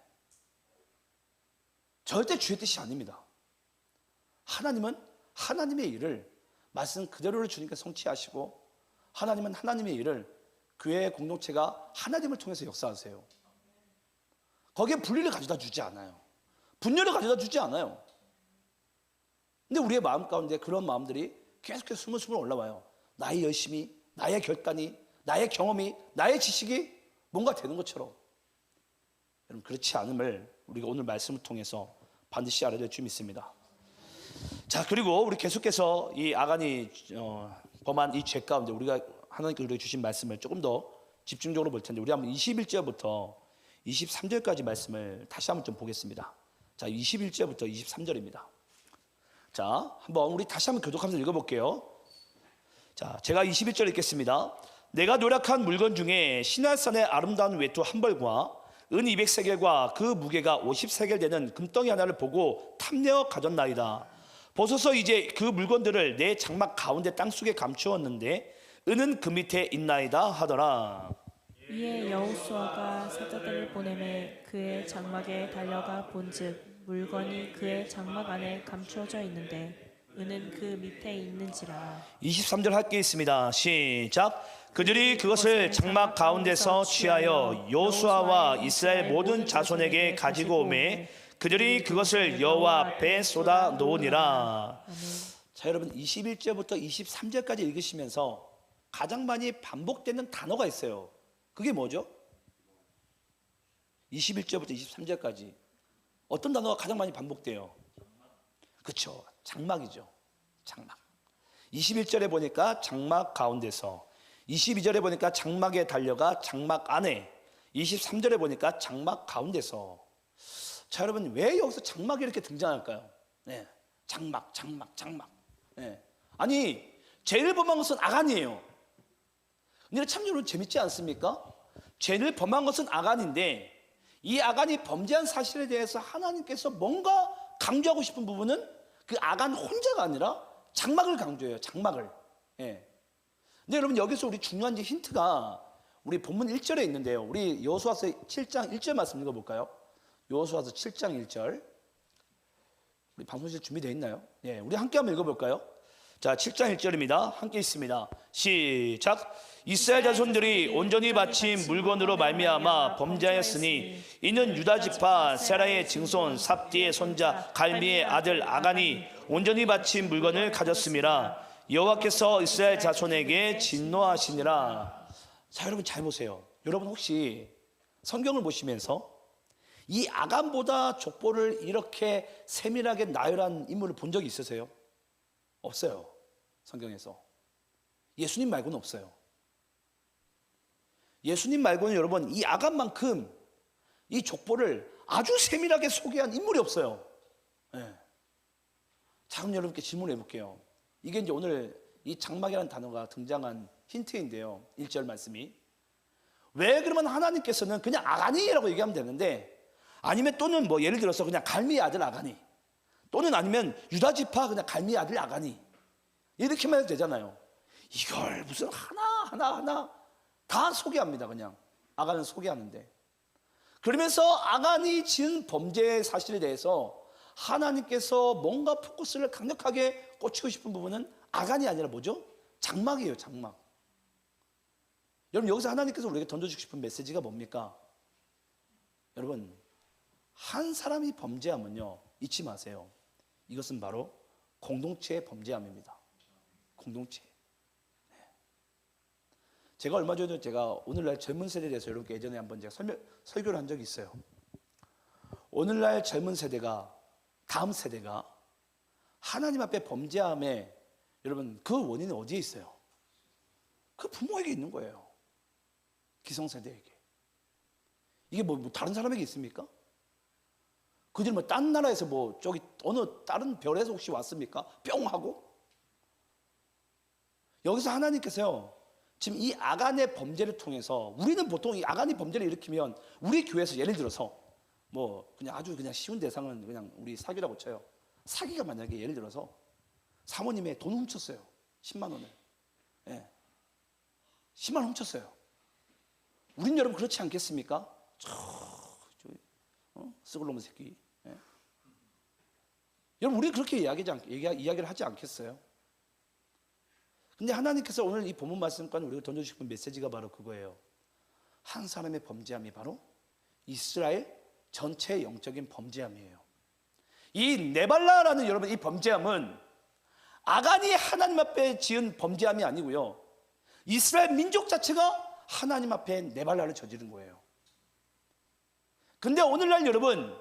절대 주의 뜻이 아닙니다. 하나님은 하나님의 일을 말씀 그대로를 주님께 성취하시고, 하나님은 하나님의 일을 교회 공동체가 하나님을 통해서 역사하세요. 거기에 분리를 가져다 주지 않아요. 분열을 가져다 주지 않아요. 근데 우리의 마음 가운데 그런 마음들이 계속해서 스물스물 올라와요. 나의 열심이, 나의 결단이, 나의 경험이, 나의 지식이 뭔가 되는 것처럼. 여러분, 그렇지 않음을 우리가 오늘 말씀을 통해서 반드시 알아야 될 줄 믿습니다. 자, 그리고 우리 계속해서 이 아간이 범한 이 죄 가운데 우리가 하나님께서 우리에게 주신 말씀을 조금 더 집중적으로 볼 텐데, 우리 한번 21절부터 23절까지 말씀을 다시 한번 좀 보겠습니다. 자, 21절부터 23절입니다. 자, 한번 우리 다시 한번 교독하면서 읽어볼게요. 자, 제가 21절 읽겠습니다. 내가 노력한 물건 중에 시날산의 아름다운 외투 한 벌과 은 200세겔과 그 무게가 50세겔 되는 금덩이 하나를 보고 탐내어 가졌나이다. 보소서 이제 그 물건들을 내 장막 가운데 땅속에 감추었는데 은은 그 밑에 있나이다 하더라. 이에 여호수아가 사자들을 보내매 그의 장막에 달려가 본즉 물건이 그의 장막 안에 감추어져 있는데 은은 그 밑에 있는지라. 23절 할게 있습니다. 시작. 그들이 그것을 장막 가운데서 취하여 여호수아와 이스라엘 모든 자손에게 가지고 오매 그들이 그것을 여호와 앞에 쏟아 놓으니라. 자, 여러분 21절부터 23절까지 읽으시면서 가장 많이 반복되는 단어가 있어요. 그게 뭐죠? 21절부터 23절까지 어떤 단어가 가장 많이 반복돼요? 그렇죠. 장막이죠. 장막. 21절에 보니까 장막 가운데서, 22절에 보니까 장막에 달려가 장막 안에, 23절에 보니까 장막 가운데서. 자, 여러분 왜 여기서 장막이 이렇게 등장할까요? 네, 장막. 네. 아니, 죄를 범한 것은 아간이에요. 근데 참 여러분 재밌지 않습니까? 죄를 범한 것은 아간인데 이 아간이 범죄한 사실에 대해서 하나님께서 뭔가 강조하고 싶은 부분은 그 아간 혼자가 아니라 장막을 강조해요. 장막을. 예. 근데 여러분 여기서 우리 중요한 힌트가 우리 본문 1절에 있는데요. 우리 여호수아서 7장 1절 말씀 읽어볼까요? 여호수아서 7장 1절. 우리 방송실 준비되어 있나요? 예, 우리 함께 한번 읽어볼까요? 자, 7장 1절입니다. 함께 있습니다. 시작. 이스라엘 자손들이 온전히 바친 물건으로 말미암아 범죄하였으니 이는 유다 지파 세라의 증손 삽디의 손자 갈미의 아들 아간이 온전히 바친 물건을 가졌음이라. 여호와께서 이스라엘 자손에게 진노하시니라. 자, 여러분 잘 보세요. 여러분 혹시 성경을 보시면서 이 아간보다 족보를 이렇게 세밀하게 나열한 인물을 본 적이 있으세요? 없어요. 성경에서. 예수님 말고는 없어요. 예수님 말고는 여러분 이 아간만큼 이 족보를 아주 세밀하게 소개한 인물이 없어요. 네. 자, 그럼 여러분께 질문해 볼게요. 이게 이제 오늘 이 장막이라는 단어가 등장한 힌트인데요. 1절 말씀이. 왜 그러면 하나님께서는 그냥 아간이라고 얘기하면 되는데, 아니면 또는 뭐 예를 들어서 그냥 갈미의 아들 아간이, 또는 아니면 유다 지파 그냥 갈미의 아들 아간이, 이렇게만 해도 되잖아요. 이걸 무슨 하나 다 소개합니다. 그냥 아간을 소개하는데, 그러면서 아간이 지은 범죄의 사실에 대해서 하나님께서 뭔가 포커스를 강력하게 꽂히고 싶은 부분은 아간이 아니라 뭐죠? 장막이에요. 장막. 여러분 여기서 하나님께서 우리에게 던져주고 싶은 메시지가 뭡니까? 여러분 한 사람이 범죄하면요, 잊지 마세요. 이것은 바로 공동체의 범죄함입니다. 공동체. 제가 얼마 전에 오늘날 젊은 세대에 대해서 여러분께 예전에 한번 제가 설교를 한 적이 있어요. 오늘날 젊은 세대가, 다음 세대가 하나님 앞에 범죄함에 여러분 그 원인은 어디에 있어요? 그 부모에게 있는 거예요. 기성세대에게. 이게 뭐 다른 사람에게 있습니까? 그들이 뭐 딴 나라에서 뭐 저기 어느 다른 별에서 혹시 왔습니까? 뿅 하고? 여기서 하나님께서요, 지금 이 아간의 범죄를 통해서, 우리는 보통 이 아간이 범죄를 일으키면 우리 교회에서 예를 들어서 뭐 그냥 아주 그냥 쉬운 대상은 그냥 우리 사기라고 쳐요. 사기가 만약에 예를 들어서 사모님의 돈 훔쳤어요. 10만 원을. 예. 10만 원 훔쳤어요. 우린 여러분 그렇지 않겠습니까? 썩을 놈의 새끼. 예. 여러분 우리 그렇게 이야기를 하지 않겠어요? 근데 하나님께서 오늘 이 본문 말씀과는 우리가 던져주고 싶은 메시지가 바로 그거예요. 한 사람의 범죄함이 바로 이스라엘 전체의 영적인 범죄함이에요. 이 네발라라는 여러분 이 범죄함은 아간이 하나님 앞에 지은 범죄함이 아니고요, 이스라엘 민족 자체가 하나님 앞에 네발라를 저지른 거예요. 근데 오늘날 여러분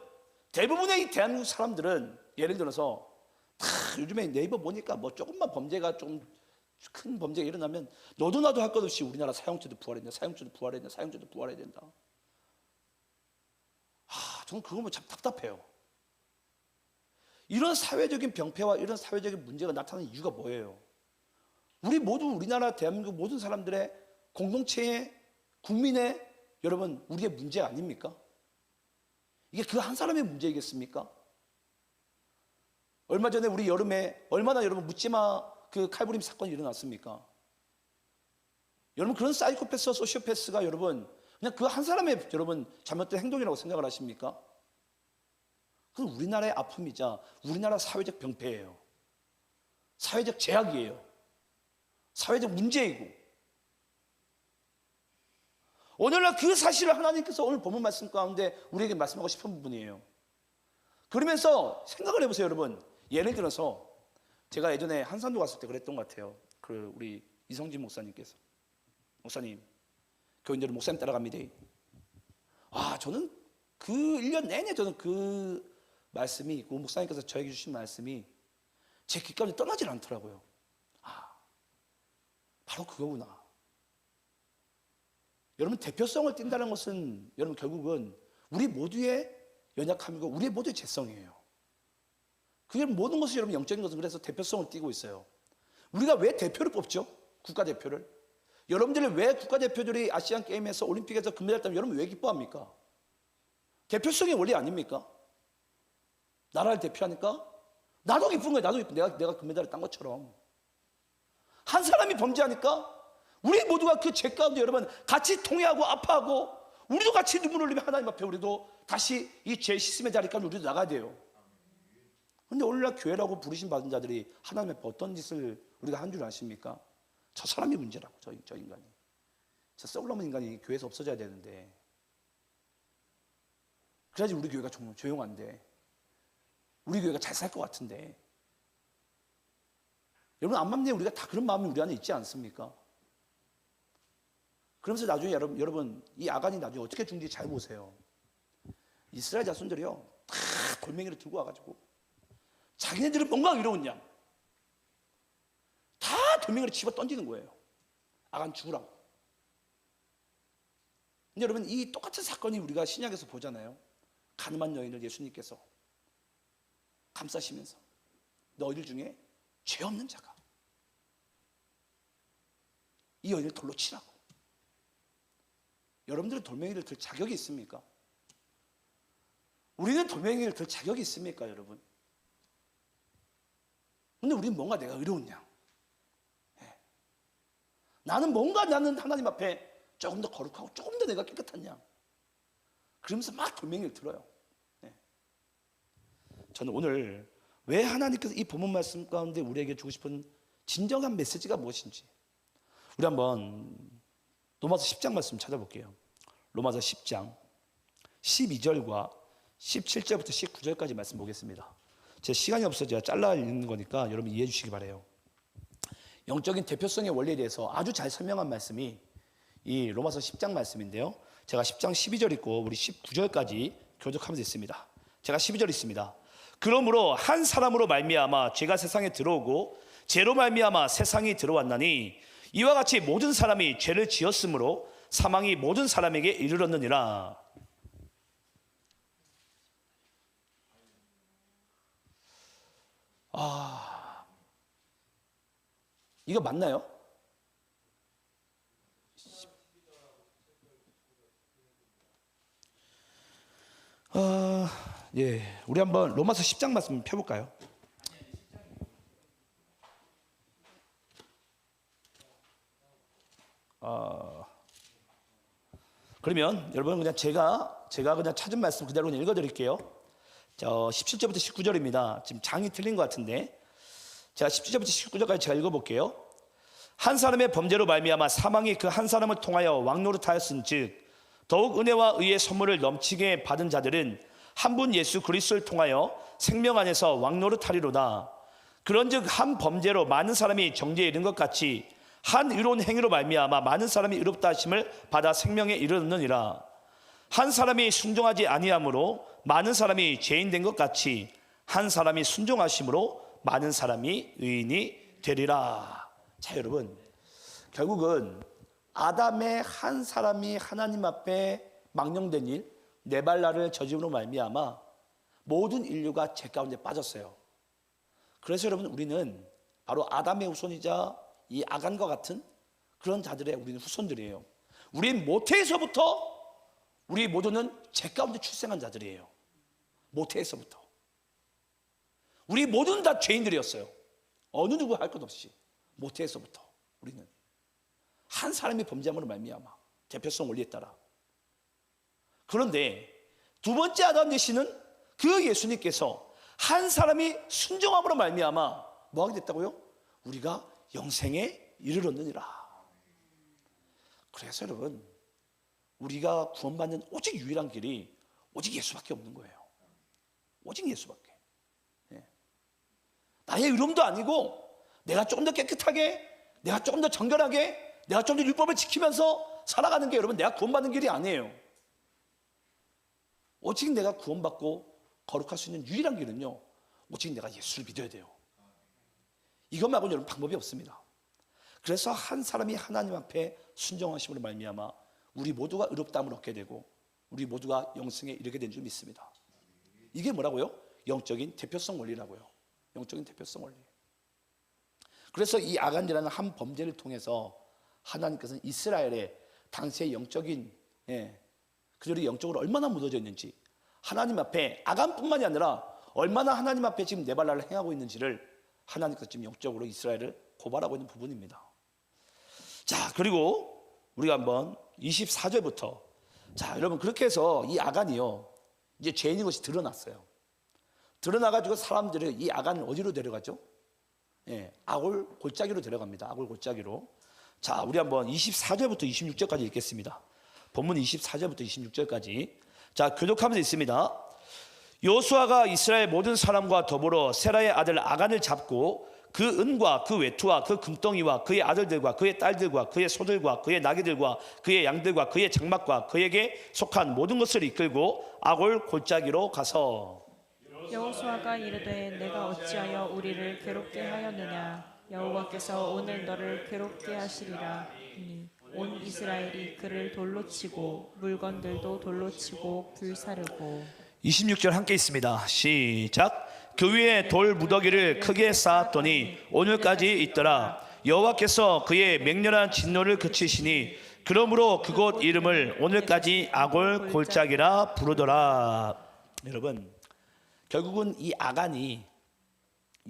대부분의 이 대한민국 사람들은 예를 들어서 다 요즘에 네이버 보니까 뭐 조금만 범죄가 좀 큰 범죄가 일어나면 너도 나도 할 것 없이 우리나라 사형제도 부활해야 된다. 사형제도 부활해야 된다. 사형제도 부활해야 된다. 저는 그거 보면 참 답답해요. 이런 사회적인 병폐와 이런 사회적인 문제가 나타나는 이유가 뭐예요? 우리 모두 우리나라 대한민국 모든 사람들의 공동체의 국민의 여러분 우리의 문제 아닙니까? 이게 그 한 사람의 문제이겠습니까? 얼마 전에 우리 여름에 얼마나 여러분 묻지마 그 칼부림 사건이 일어났습니까? 여러분 그런 사이코패스와 소시오패스가 여러분 그냥 그 한 사람의 여러분 잘못된 행동이라고 생각을 하십니까? 그건 우리나라의 아픔이자 우리나라 사회적 병폐예요. 사회적 제약이에요. 사회적 문제이고 오늘날 그 사실을 하나님께서 오늘 본문 말씀 가운데 우리에게 말씀하고 싶은 부분이에요. 그러면서 생각을 해보세요 여러분. 예를 들어서 제가 예전에 한산도 갔을 때 그랬던 것 같아요. 그 우리 이성진 목사님께서 목사님 교인들은 목사님 따라갑니다. 저는 그 1년 내내 저는 그 말씀이 그 목사님께서 저에게 주신 말씀이 제 귓가에 떠나질 않더라고요. 바로 그거구나. 여러분 대표성을 띈다는 것은 여러분 결국은 우리 모두의 연약함이고 우리 모두의 죄성이에요. 그게 모든 것이 여러분 영적인 것은 그래서 대표성을 띠고 있어요. 우리가 왜 대표를 뽑죠? 국가대표를. 여러분들이 왜 국가대표들이 아시안 게임에서 올림픽에서 금메달 따면 여러분 왜 기뻐합니까? 대표성의 원리 아닙니까? 나라를 대표하니까 나도 기쁜 거예요. 나도 기쁜 내가 금메달을 딴 것처럼. 한 사람이 범죄하니까 우리 모두가 그 죄 가운데 여러분 같이 통회하고 아파하고 우리도 같이 눈물 흘리며 하나님 앞에 우리도 다시 이 죄 씻음의 자리까지 우리도 나가야 돼요. 그런데 오늘날 교회라고 부르심 받은 자들이 하나님 앞에 어떤 짓을 우리가 한 줄 아십니까? 저 사람이 문제라고. 저 인간이, 저 썩을놈은 인간이 교회에서 없어져야 되는데 그래야지 우리 교회가 조용한데 우리 교회가 잘 살 것 같은데 여러분 안맘내 우리가 다 그런 마음이 우리 안에 있지 않습니까? 그러면서 나중에 여러분 이 아간이 나중에 어떻게 죽는지 잘 보세요. 이스라엘 자손들이요 다 돌멩이를 들고 와가지고 자기네들은 뭔가 이로운 양 다 돌멩이를 집어 던지는 거예요. 아간 죽으라고. 근데 여러분 이 똑같은 사건이 우리가 신약에서 보잖아요. 가늠한 여인을 예수님께서 감싸시면서 너희들 중에 죄 없는 자가 이 여인을 돌로 치라고. 여러분들은 돌멩이를 들 자격이 있습니까? 우리는 돌멩이를 들 자격이 있습니까 여러분? 근데 우리는 뭔가 내가 의로운 양, 나는 하나님 앞에 조금 더 거룩하고 조금 더 내가 깨끗한 양, 그러면서 막 돌멩이를 들어요. 저는 오늘 왜 하나님께서 이 본문 말씀 가운데 우리에게 주고 싶은 진정한 메시지가 무엇인지 우리 한번 로마서 10장 말씀 찾아볼게요. 로마서 10장 12절과 17절부터 19절까지 말씀 보겠습니다. 제 시간이 없어서 제가 잘라 읽는 거니까 여러분 이해해 주시기 바라요. 영적인 대표성의 원리에 대해서 아주 잘 설명한 말씀이 이 로마서 10장 말씀인데요. 제가 10장 12절 읽고 우리 19절까지 교독하면서 있습니다. 제가 12절 있습니다. 그러므로 한 사람으로 말미암아 죄가 세상에 들어오고 죄로 말미암아 세상이 들어왔나니 이와 같이 모든 사람이 죄를 지었으므로 사망이 모든 사람에게 이르렀느니라. 이거 맞나요? 우리 한번 로마서 10장 말씀 펴볼까요? 그러면 여러분 그냥 제가 그냥 찾은 말씀 그대로 그냥 읽어드릴게요. 17절부터 19절입니다. 지금 장이 틀린 것 같은데 제가 17절부터 19절까지 제가 읽어볼게요. 한 사람의 범죄로 말미암아 사망이 그 한 사람을 통하여 왕노릇하였은즉 더욱 은혜와 의의 선물을 넘치게 받은 자들은 한 분 예수 그리스도를 통하여 생명 안에서 왕노릇하리로다. 그런즉 한 범죄로 많은 사람이 정죄에 이른 것 같이 한 의로운 행위로 말미암아 많은 사람이 의롭다 하심을 받아 생명에 이르렀느니라. 한 사람이 순종하지 아니함으로 많은 사람이 죄인 된 것 같이 한 사람이 순종하심으로 많은 사람이 의인이 되리라. 자, 여러분, 결국은 아담의 한 사람이 하나님 앞에 망령된 일, 네발라를 저지름으로 말미암아 모든 인류가 죄 가운데 빠졌어요. 그래서 여러분, 우리는 바로 아담의 후손이자 이 아간과 같은 그런 자들의 우리는 후손들이에요. 우리 모태에서부터 우리 모두는 죄 가운데 출생한 자들이에요. 모태에서부터 우리 모두는 다 죄인들이었어요. 어느 누구 할 것 없이 모태에서부터 우리는 한 사람이 범죄함으로 말미암아 대표성 원리에 따라. 그런데 두 번째 아담 되시는 그 예수님께서 한 사람이 순종함으로 말미암아 뭐 하게 됐다고요? 우리가 영생에 이르렀느니라. 그래서 여러분, 우리가 구원받는 오직 유일한 길이 오직 예수밖에 없는 거예요. 오직 예수밖에. 예. 나의 의로움도 아니고 내가 조금 더 깨끗하게, 내가 조금 더 정결하게, 내가 좀 더 율법을 지키면서 살아가는 게 여러분 내가 구원받는 길이 아니에요. 오직 내가 구원받고 거룩할 수 있는 유일한 길은요, 오직 내가 예수를 믿어야 돼요. 이것 말고는 여러분 방법이 없습니다. 그래서 한 사람이 하나님 앞에 순종하심으로 말미암아 우리 모두가 의롭다함을 얻게 되고 우리 모두가 영생에 이르게 된 줄 믿습니다. 이게 뭐라고요? 영적인 대표성 원리라고요. 영적인 대표성 원리. 그래서 이 아간이라는 한 범죄를 통해서 하나님께서는 이스라엘의 당시의 영적인, 그들이 영적으로 얼마나 무너져 있는지, 하나님 앞에 아간뿐만이 아니라 얼마나 하나님 앞에 지금 네발라를 행하고 있는지를 하나님께서 지금 영적으로 이스라엘을 고발하고 있는 부분입니다. 자, 그리고 우리가 한번 24절부터, 자, 여러분, 그렇게 해서 이 아간이요, 이제 죄인인 것이 드러났어요. 드러나가지고 사람들이 이 아간을 어디로 데려가죠? 아골 골짜기로 데려갑니다. 아골 골짜기로. 자, 우리 한번 24절부터 26절까지 읽겠습니다. 본문 24절부터 26절까지. 자, 교독하면서 있습니다. 여호수아가 이스라엘 모든 사람과 더불어 세라의 아들 아간을 잡고 그 은과 그 외투와 그 금덩이와 그의 아들들과 그의 딸들과 그의 소들과 그의 나귀들과 그의 양들과 그의 장막과 그에게 속한 모든 것을 이끌고 아골 골짜기로 가서 여호수아가 이르되 내가 어찌하여 우리를 괴롭게 하였느냐. 여호와께서 오늘 너를 괴롭게 하시리라. 온 이스라엘이 그를 돌로 치고 물건들도 돌로 치고 불사르고. 26절 함께 있습니다. 시작. 그 위에 돌 무더기를 크게 쌓았더니 오늘까지 있더라. 여호와께서 그의 맹렬한 진노를 그치시니 그러므로 그곳 이름을 오늘까지 아골 골짜기라 부르더라. 여러분, 결국은 이 아간이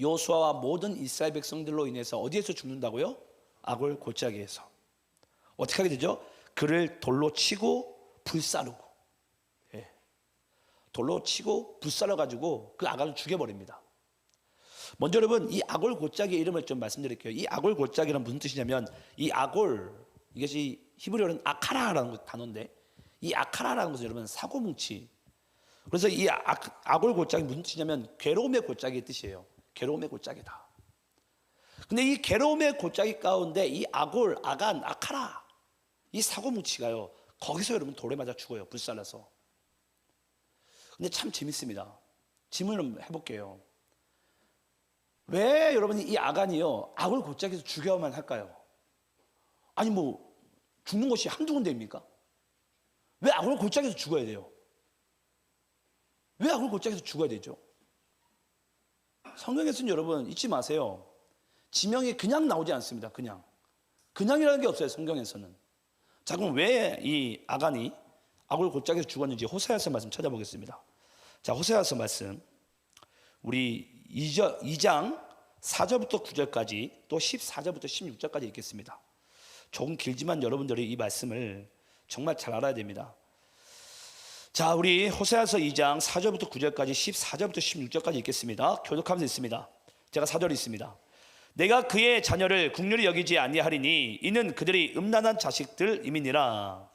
여호수아와 모든 이스라엘 백성들로 인해서 어디에서 죽는다고요? 아골 골짜기에서. 어떻게 하게 되죠? 그를 돌로 치고 불사르고, 돌로 치고 불살라 가지고 그 아간을 죽여버립니다. 먼저 여러분, 이 아골 골짜기의 이름을 좀 말씀드릴게요. 이 아골 골짜기는 무슨 뜻이냐면, 이 아골, 이것이 히브리어는 아카라라는 단어인데, 이 아카라라는 것은 여러분 사고뭉치. 그래서 이 아골 골짜기 무슨 뜻이냐면 괴로움의 골짜기의 뜻이에요. 괴로움의 골짜기다. 근데 이 괴로움의 골짜기 가운데 이 아골, 아간, 아카라, 이 사고뭉치가요, 거기서 여러분 돌에 맞아 죽어요. 불살라서. 근데 참 재밌습니다. 질문을 해볼게요. 왜 여러분이 이 아간이요, 아골 골짜기에서 죽여야만 할까요? 아니 뭐 죽는 것이 한두 군데입니까? 왜 아골 골짜기에서 죽어야 돼요? 왜 아골 골짜기에서 죽어야 되죠? 성경에서는 여러분 잊지 마세요. 지명이 그냥 나오지 않습니다. 그냥이라는 게 없어요. 성경에서는. 자, 그럼 왜 이 아간이 아골 골짜기에서 죽었는지 호세아서 말씀 찾아보겠습니다. 자, 호세아서 말씀 우리 2장 4절부터 9절까지 또 14절부터 16절까지 읽겠습니다. 조금 길지만 여러분들이 이 말씀을 정말 잘 알아야 됩니다. 자, 우리 호세아서 2장 4절부터 9절까지 14절부터 16절까지 읽겠습니다. 교독하면서 있습니다. 제가 4절 있습니다. 내가 그의 자녀를 긍휼히 여기지 아니하리니 이는 그들이 음란한 자식들임이니라.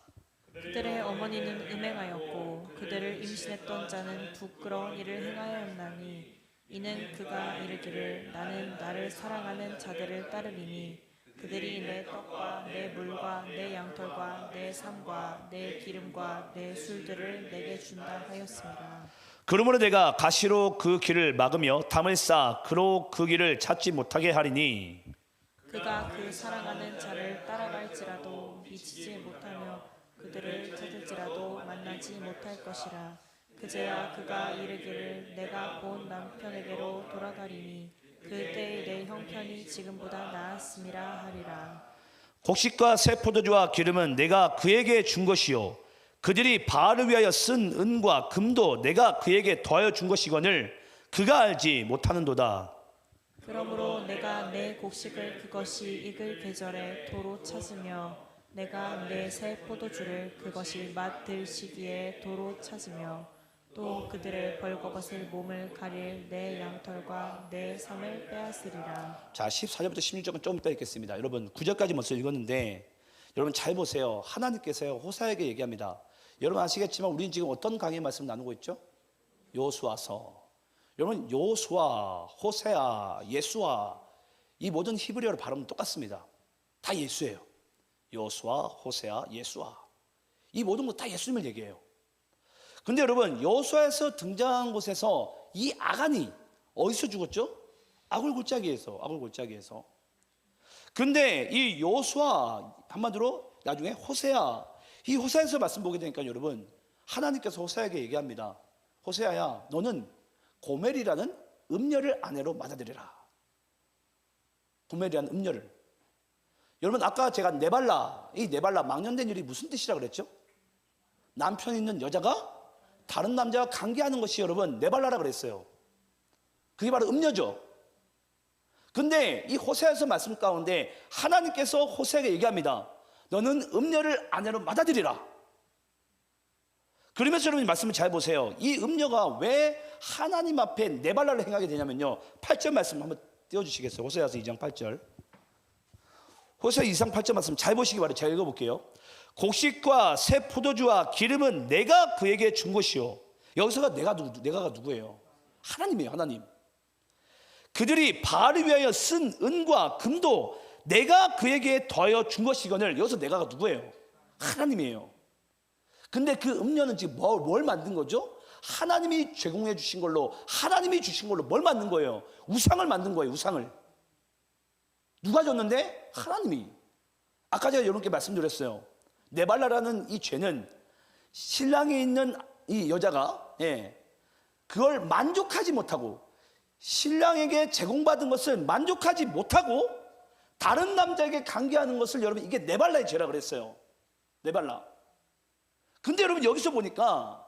그들의 어머니는 음행하였고 그들을 임신했던 자는 부끄러운 일을 행하였나니 이는 그가 이르기를 나는 나를 사랑하는 자들을 따르리니 그들이 내 떡과 내 물과 내 양털과 내 삶과 내 기름과 내 술들을 내게 준다 하였습니다. 그러므로 내가 가시로 그 길을 막으며 담을 쌓아 그로 그 길을 찾지 못하게 하리니 그가 그 사랑하는 자를 따라갈지라도 미치지 못하며 그들을 찾을지라도 만나지 못할 것이라. 그제야 그가 이르기를 내가 본 남편에게로 돌아가리니 그때의 내 형편이 지금보다 나았음이라 하리라. 곡식과 새 포도주와 기름은 내가 그에게 준 것이요 그들이 바알을 위하여 쓴 은과 금도 내가 그에게 더하여 준 것이거늘 그가 알지 못하는도다. 그러므로 내가 내 곡식을 그것이 익을 계절에 도로 찾으며 내가 내 새 포도주를 그것이 맛들 시기에 도로 찾으며 또 그들의 벌거벗을 몸을 가릴 내 양털과 내 삼을 빼앗으리라. 자, 14절부터 16절은 좀 이따 읽겠습니다. 여러분 9절까지 먼저 읽었는데 여러분 잘 보세요. 하나님께서요 호세아에게 얘기합니다. 여러분 아시겠지만 우리는 지금 어떤 강의 말씀 나누고 있죠? 여호수아서. 여러분 여호수아, 호세아, 예수아 이 모든 히브리어로 발음은 똑같습니다. 다 예수예요. 여호수아, 호세아, 예수아 이 모든 것 다 예수님을 얘기해요. 근데 여러분 여호수아에서 등장한 곳에서 이 아간이 어디서 죽었죠? 아굴골짜기에서. 근데 이 여호수아 한마디로 나중에 호세아 이 호세아에서 말씀 보게 되니까 여러분 하나님께서 호세아에게 얘기합니다. 호세아야 너는 고멜이라는 음녀를 아내로 맞아들여라. 고멜이라는 음녀를. 여러분 아까 제가 네발라 이 네발라 망년된 일이 무슨 뜻이라 그랬죠? 남편 있는 여자가 다른 남자와 관계하는 것이 여러분 네발라라 그랬어요. 그게 바로 음녀죠. 근데 이 호세아에서 말씀 가운데 하나님께서 호세아에게 얘기합니다. 너는 음녀를 아내로 맞아들이라. 그러면서 여러분 말씀을 잘 보세요. 이 음녀가 왜 하나님 앞에 네발라를 행하게 되냐면요 8절 말씀 한번 띄워주시겠어요? 호세아서 2장 8절. 호세아 2장 8절 말씀 잘 보시기 바랍니다. 제가 읽어볼게요. 곡식과 새 포도주와 기름은 내가 그에게 준 것이요. 여기서가 내가가 누구예요? 하나님이에요. 하나님. 그들이 바알을 위하여 쓴 은과 금도 내가 그에게 더하여 준 것이거늘. 여기서 내가가 누구예요? 하나님이에요. 근데 그 음녀는 지금 뭘 만든 거죠? 하나님이 제공해 주신 걸로 하나님이 주신 걸로 뭘 만든 거예요? 우상을 만든 거예요. 우상을. 누가 줬는데? 하나님이. 아까 제가 여러분께 말씀드렸어요. 네발라라는 이 죄는 신랑에 있는 이 여자가 그걸 만족하지 못하고 신랑에게 제공받은 것을 만족하지 못하고 다른 남자에게 관계하는 것을 여러분 이게 네발라의 죄라 그랬어요. 네발라. 근데 여러분 여기서 보니까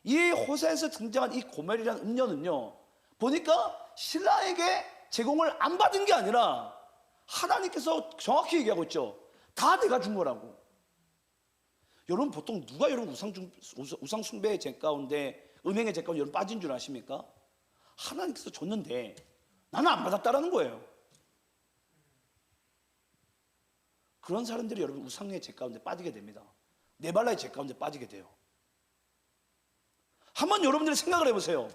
이 호세아에서 등장한 이 고멜이라는 음녀는요 보니까 신랑에게 제공을 안 받은 게 아니라 하나님께서 정확히 얘기하고 있죠. 다 내가 준 거라고. 여러분 보통 누가 여러분 우상 숭배의 죄 가운데 음행의 죄 가운데 여러분 빠진 줄 아십니까? 하나님께서 줬는데 나는 안 받았다라는 거예요. 그런 사람들이 여러분 우상의 죄 가운데 빠지게 됩니다. 네발라의 죄 가운데 빠지게 돼요. 한번 여러분들이 생각을 해보세요.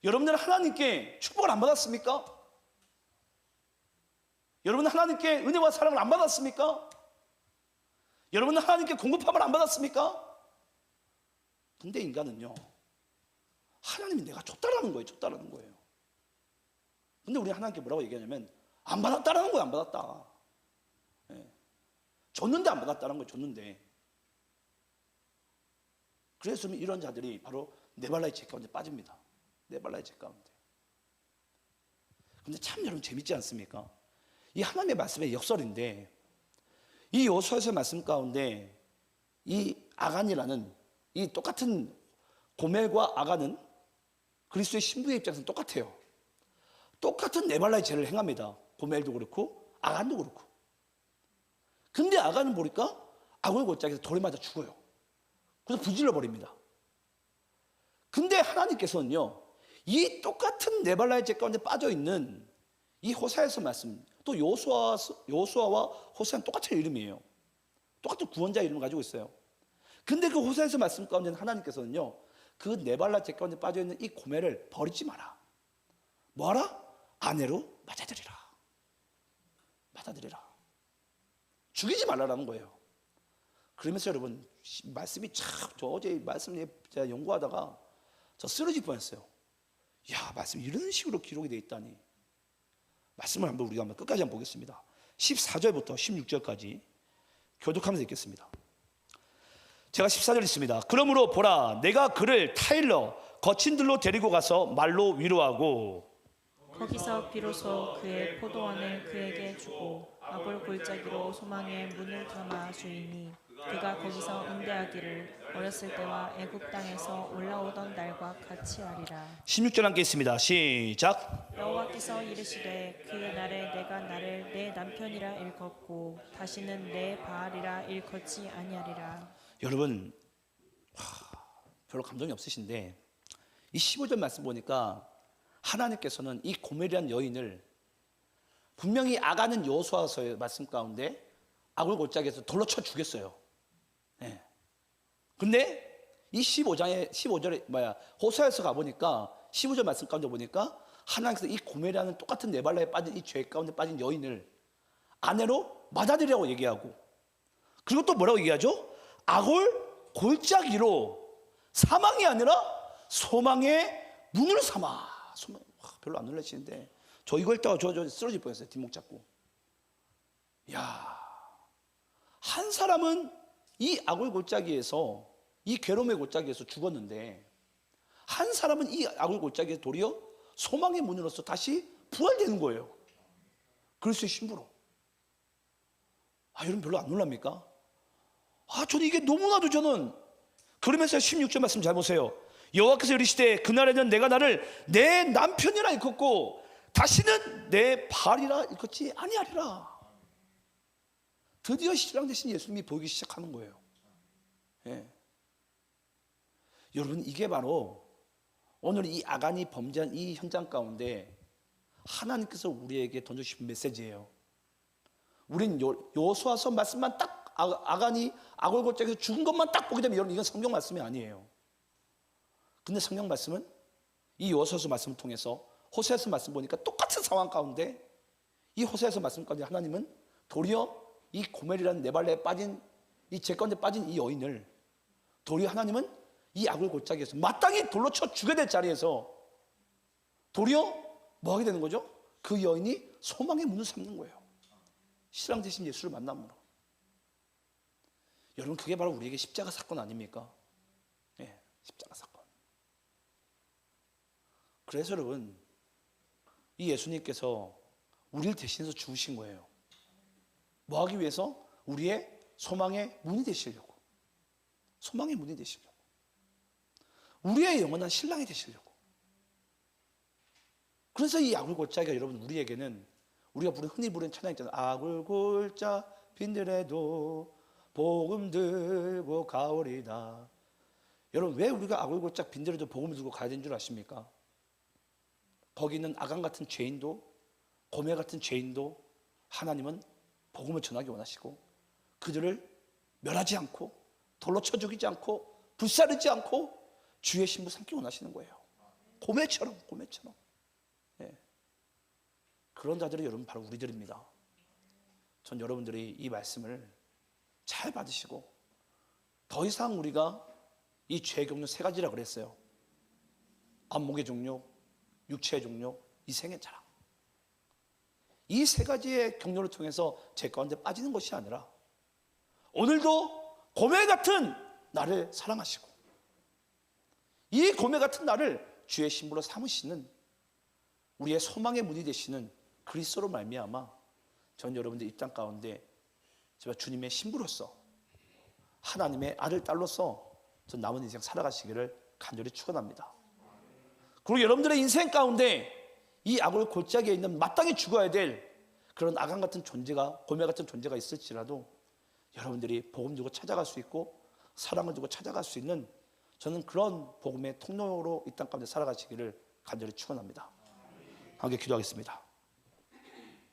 여러분들은 하나님께 축복을 안 받았습니까? 여러분은 하나님께 은혜와 사랑을 안 받았습니까? 여러분은 하나님께 공급함을 안 받았습니까? 근데 인간은요 하나님이 내가 줬다라는 거예요. 근데 우리 하나님께 뭐라고 얘기하냐면 안 받았다라는 거예요. 안 받았다. 줬는데 안 받았다는 거예요. 줬는데. 그래서 이런 자들이 바로 네발라의 죄 가운데 빠집니다. 네발라의 죄 가운데. 근데 참 여러분 재밌지 않습니까? 이 하나님의 말씀의 역설인데 이 여호수아서의 말씀 가운데 이 아간이라는 이 똑같은 고멜과 아간은 그리스도의 신부의 입장에서는 똑같아요. 똑같은 네발라의 죄를 행합니다. 고멜도 그렇고 아간도 그렇고. 근데 아간은 보니까 아굴 골짜기에서 돌에 맞아 죽어요. 그래서 부질러 버립니다. 근데 하나님께서는요 이 똑같은 네발라의 죄 가운데 빠져 있는 이 호세아에서 말씀 또 여호수아와 호세아는 똑같은 이름이에요. 똑같은 구원자 이름을 가지고 있어요. 근데 그 호세아에서 말씀 가운데는 하나님께서는요 그 네발라 죄 가운데 빠져 있는 이 고멜을 버리지 마라. 뭐하라? 아내로 맞아들이라. 죽이지 말라라는 거예요. 그러면서 여러분 말씀이 참 저 어제 말씀 제가 연구하다가 저 쓰러질 뻔했어요. 야 말씀 이런 식으로 기록이 돼 있다니. 말씀을 한번 우리가 한번 끝까지 한번 보겠습니다. 14절부터 16절까지 교독하면서 읽겠습니다. 제가 14절 있습니다. 그러므로 보라, 내가 그를 타일러 거친 들로 데리고 가서 말로 위로하고 거기서 비로소 그의 포도원을 그에게 주고 아골 골짜기로 소망의 문을 삼아 주이니 그가 거기서 응대하기를 어렸을 때와 애굽 땅에서 올라오던 날과 같이 하리라. 16절 함께 있습니다. 시작. 여호와께서 이르시되 그의 날에 내가 나를 내 남편이라 일컫고 다시는 내 바알이라 일컫지 아니하리라. 여러분 별로 감동이 없으신데 이 15절 말씀 보니까 하나님께서는 이 고멜이라는 여인을 분명히 아가는 여호수아서의 말씀 가운데 아굴 골짜기에서 돌로 쳐 죽였어요. 네. 근데 이 15절에 호세아서 가보니까 15절 말씀 가운데 보니까 하나님께서 이 고멜이라는 똑같은 네발라에 빠진 이 죄 가운데 빠진 여인을 아내로 맞아들이라고 얘기하고, 그리고 또 뭐라고 얘기하죠? 아골 골짜기로 사망이 아니라 소망의 문을 삼아. 별로 안 놀라시는데 저 이거 읽다가 저 쓰러질 뻔했어요. 뒷목 잡고. 야, 한 사람은 이 아골 골짜기에서, 이 괴로움의 골짜기에서 죽었는데 한 사람은 이 아골 골짜기에서 도리어 소망의 문으로서 다시 부활되는 거예요. 그리스도의 신부로. 여러분 별로 안 놀랍니까? 저는 이게 너무나도 저는, 그러면서 16절 말씀 잘 보세요. 여호와께서 이르시되 그날에는 내가 나를 내 남편이라 일컫고 다시는 내 바알이라 일컫지 아니하리라. 드디어 신랑 되신 예수님이 보이기 시작하는 거예요. 예. 여러분 이게 바로 오늘 이 아간이 범죄한 이 현장 가운데 하나님께서 우리에게 던져주신 메시지예요. 우린 여호수아서 말씀만 딱 아간이 아골 골짜기에서 죽은 것만 딱 보게 되면 여러분 이건 성경 말씀이 아니에요. 근데 성경 말씀은 이 여호수아서 말씀을 통해서 호세아서 말씀 보니까 똑같은 상황 가운데 이 호세아서 말씀 가운데 하나님은 도리어 이 고멜이라는 네발라에 빠진 이 죄 가운데 빠진 이 여인을 도리어 하나님은 이 아골 골짜기에서 마땅히 돌로 쳐 죽여야 될 자리에서 도리어 뭐 하게 되는 거죠? 그 여인이 소망의 문을 삼는 거예요. 신랑 되신 예수를 만남으로. 여러분 그게 바로 우리에게 십자가 사건 아닙니까? 예, 십자가 사건. 그래서 여러분 이 예수님께서 우리를 대신해서 죽으신 거예요. 뭐 하기 위해서? 우리의 소망의 문이 되시려고. 소망의 문이 되시려고. 우리의 영원한 신랑이 되시려고. 그래서 이 아굴 골짜기가 여러분 우리에게는 우리가 흔히 부르는 찬양 있잖아요. 아굴 골짜 빈들에도 복음 들고 가오리다. 여러분 왜 우리가 아굴 골짜 빈들에도 복음을 들고 가야 되는 줄 아십니까? 거기 있는 아간 같은 죄인도 고멜 같은 죄인도 하나님은 복음을 전하기 원하시고 그들을 멸하지 않고 돌로 쳐 죽이지 않고 불사르지 않고 주의 신부 삼기 원하시는 거예요. 고멜처럼. 예. 그런 자들이 여러분 바로 우리들입니다. 전 여러분들이 이 말씀을 잘 받으시고 더 이상 우리가 이 죄의 종류 세 가지라 그랬어요. 안목의 종류, 육체의 종류, 이생의 자랑. 이 세 가지의 경로를 통해서 죄 가운데 빠지는 것이 아니라 오늘도 고멜 같은 나를 사랑하시고 이 고멜 같은 나를 주의 신부로 삼으시는 우리의 소망의 문이 되시는 그리스도로 말미암아 전 여러분들 이 땅 가운데 제가 주님의 신부로서 하나님의 아들 딸로서 전 남은 인생 살아가시기를 간절히 축원합니다. 그리고 여러분들의 인생 가운데 이 아골 골짜기에 있는 마땅히 죽어야 될 그런 아간 같은 존재가, 고멜 같은 존재가 있을지라도 여러분들이 복음 두고 찾아갈 수 있고 사랑을 두고 찾아갈 수 있는 저는 그런 복음의 통로로 이 땅 가운데 살아가시기를 간절히 축원합니다. 함께 기도하겠습니다.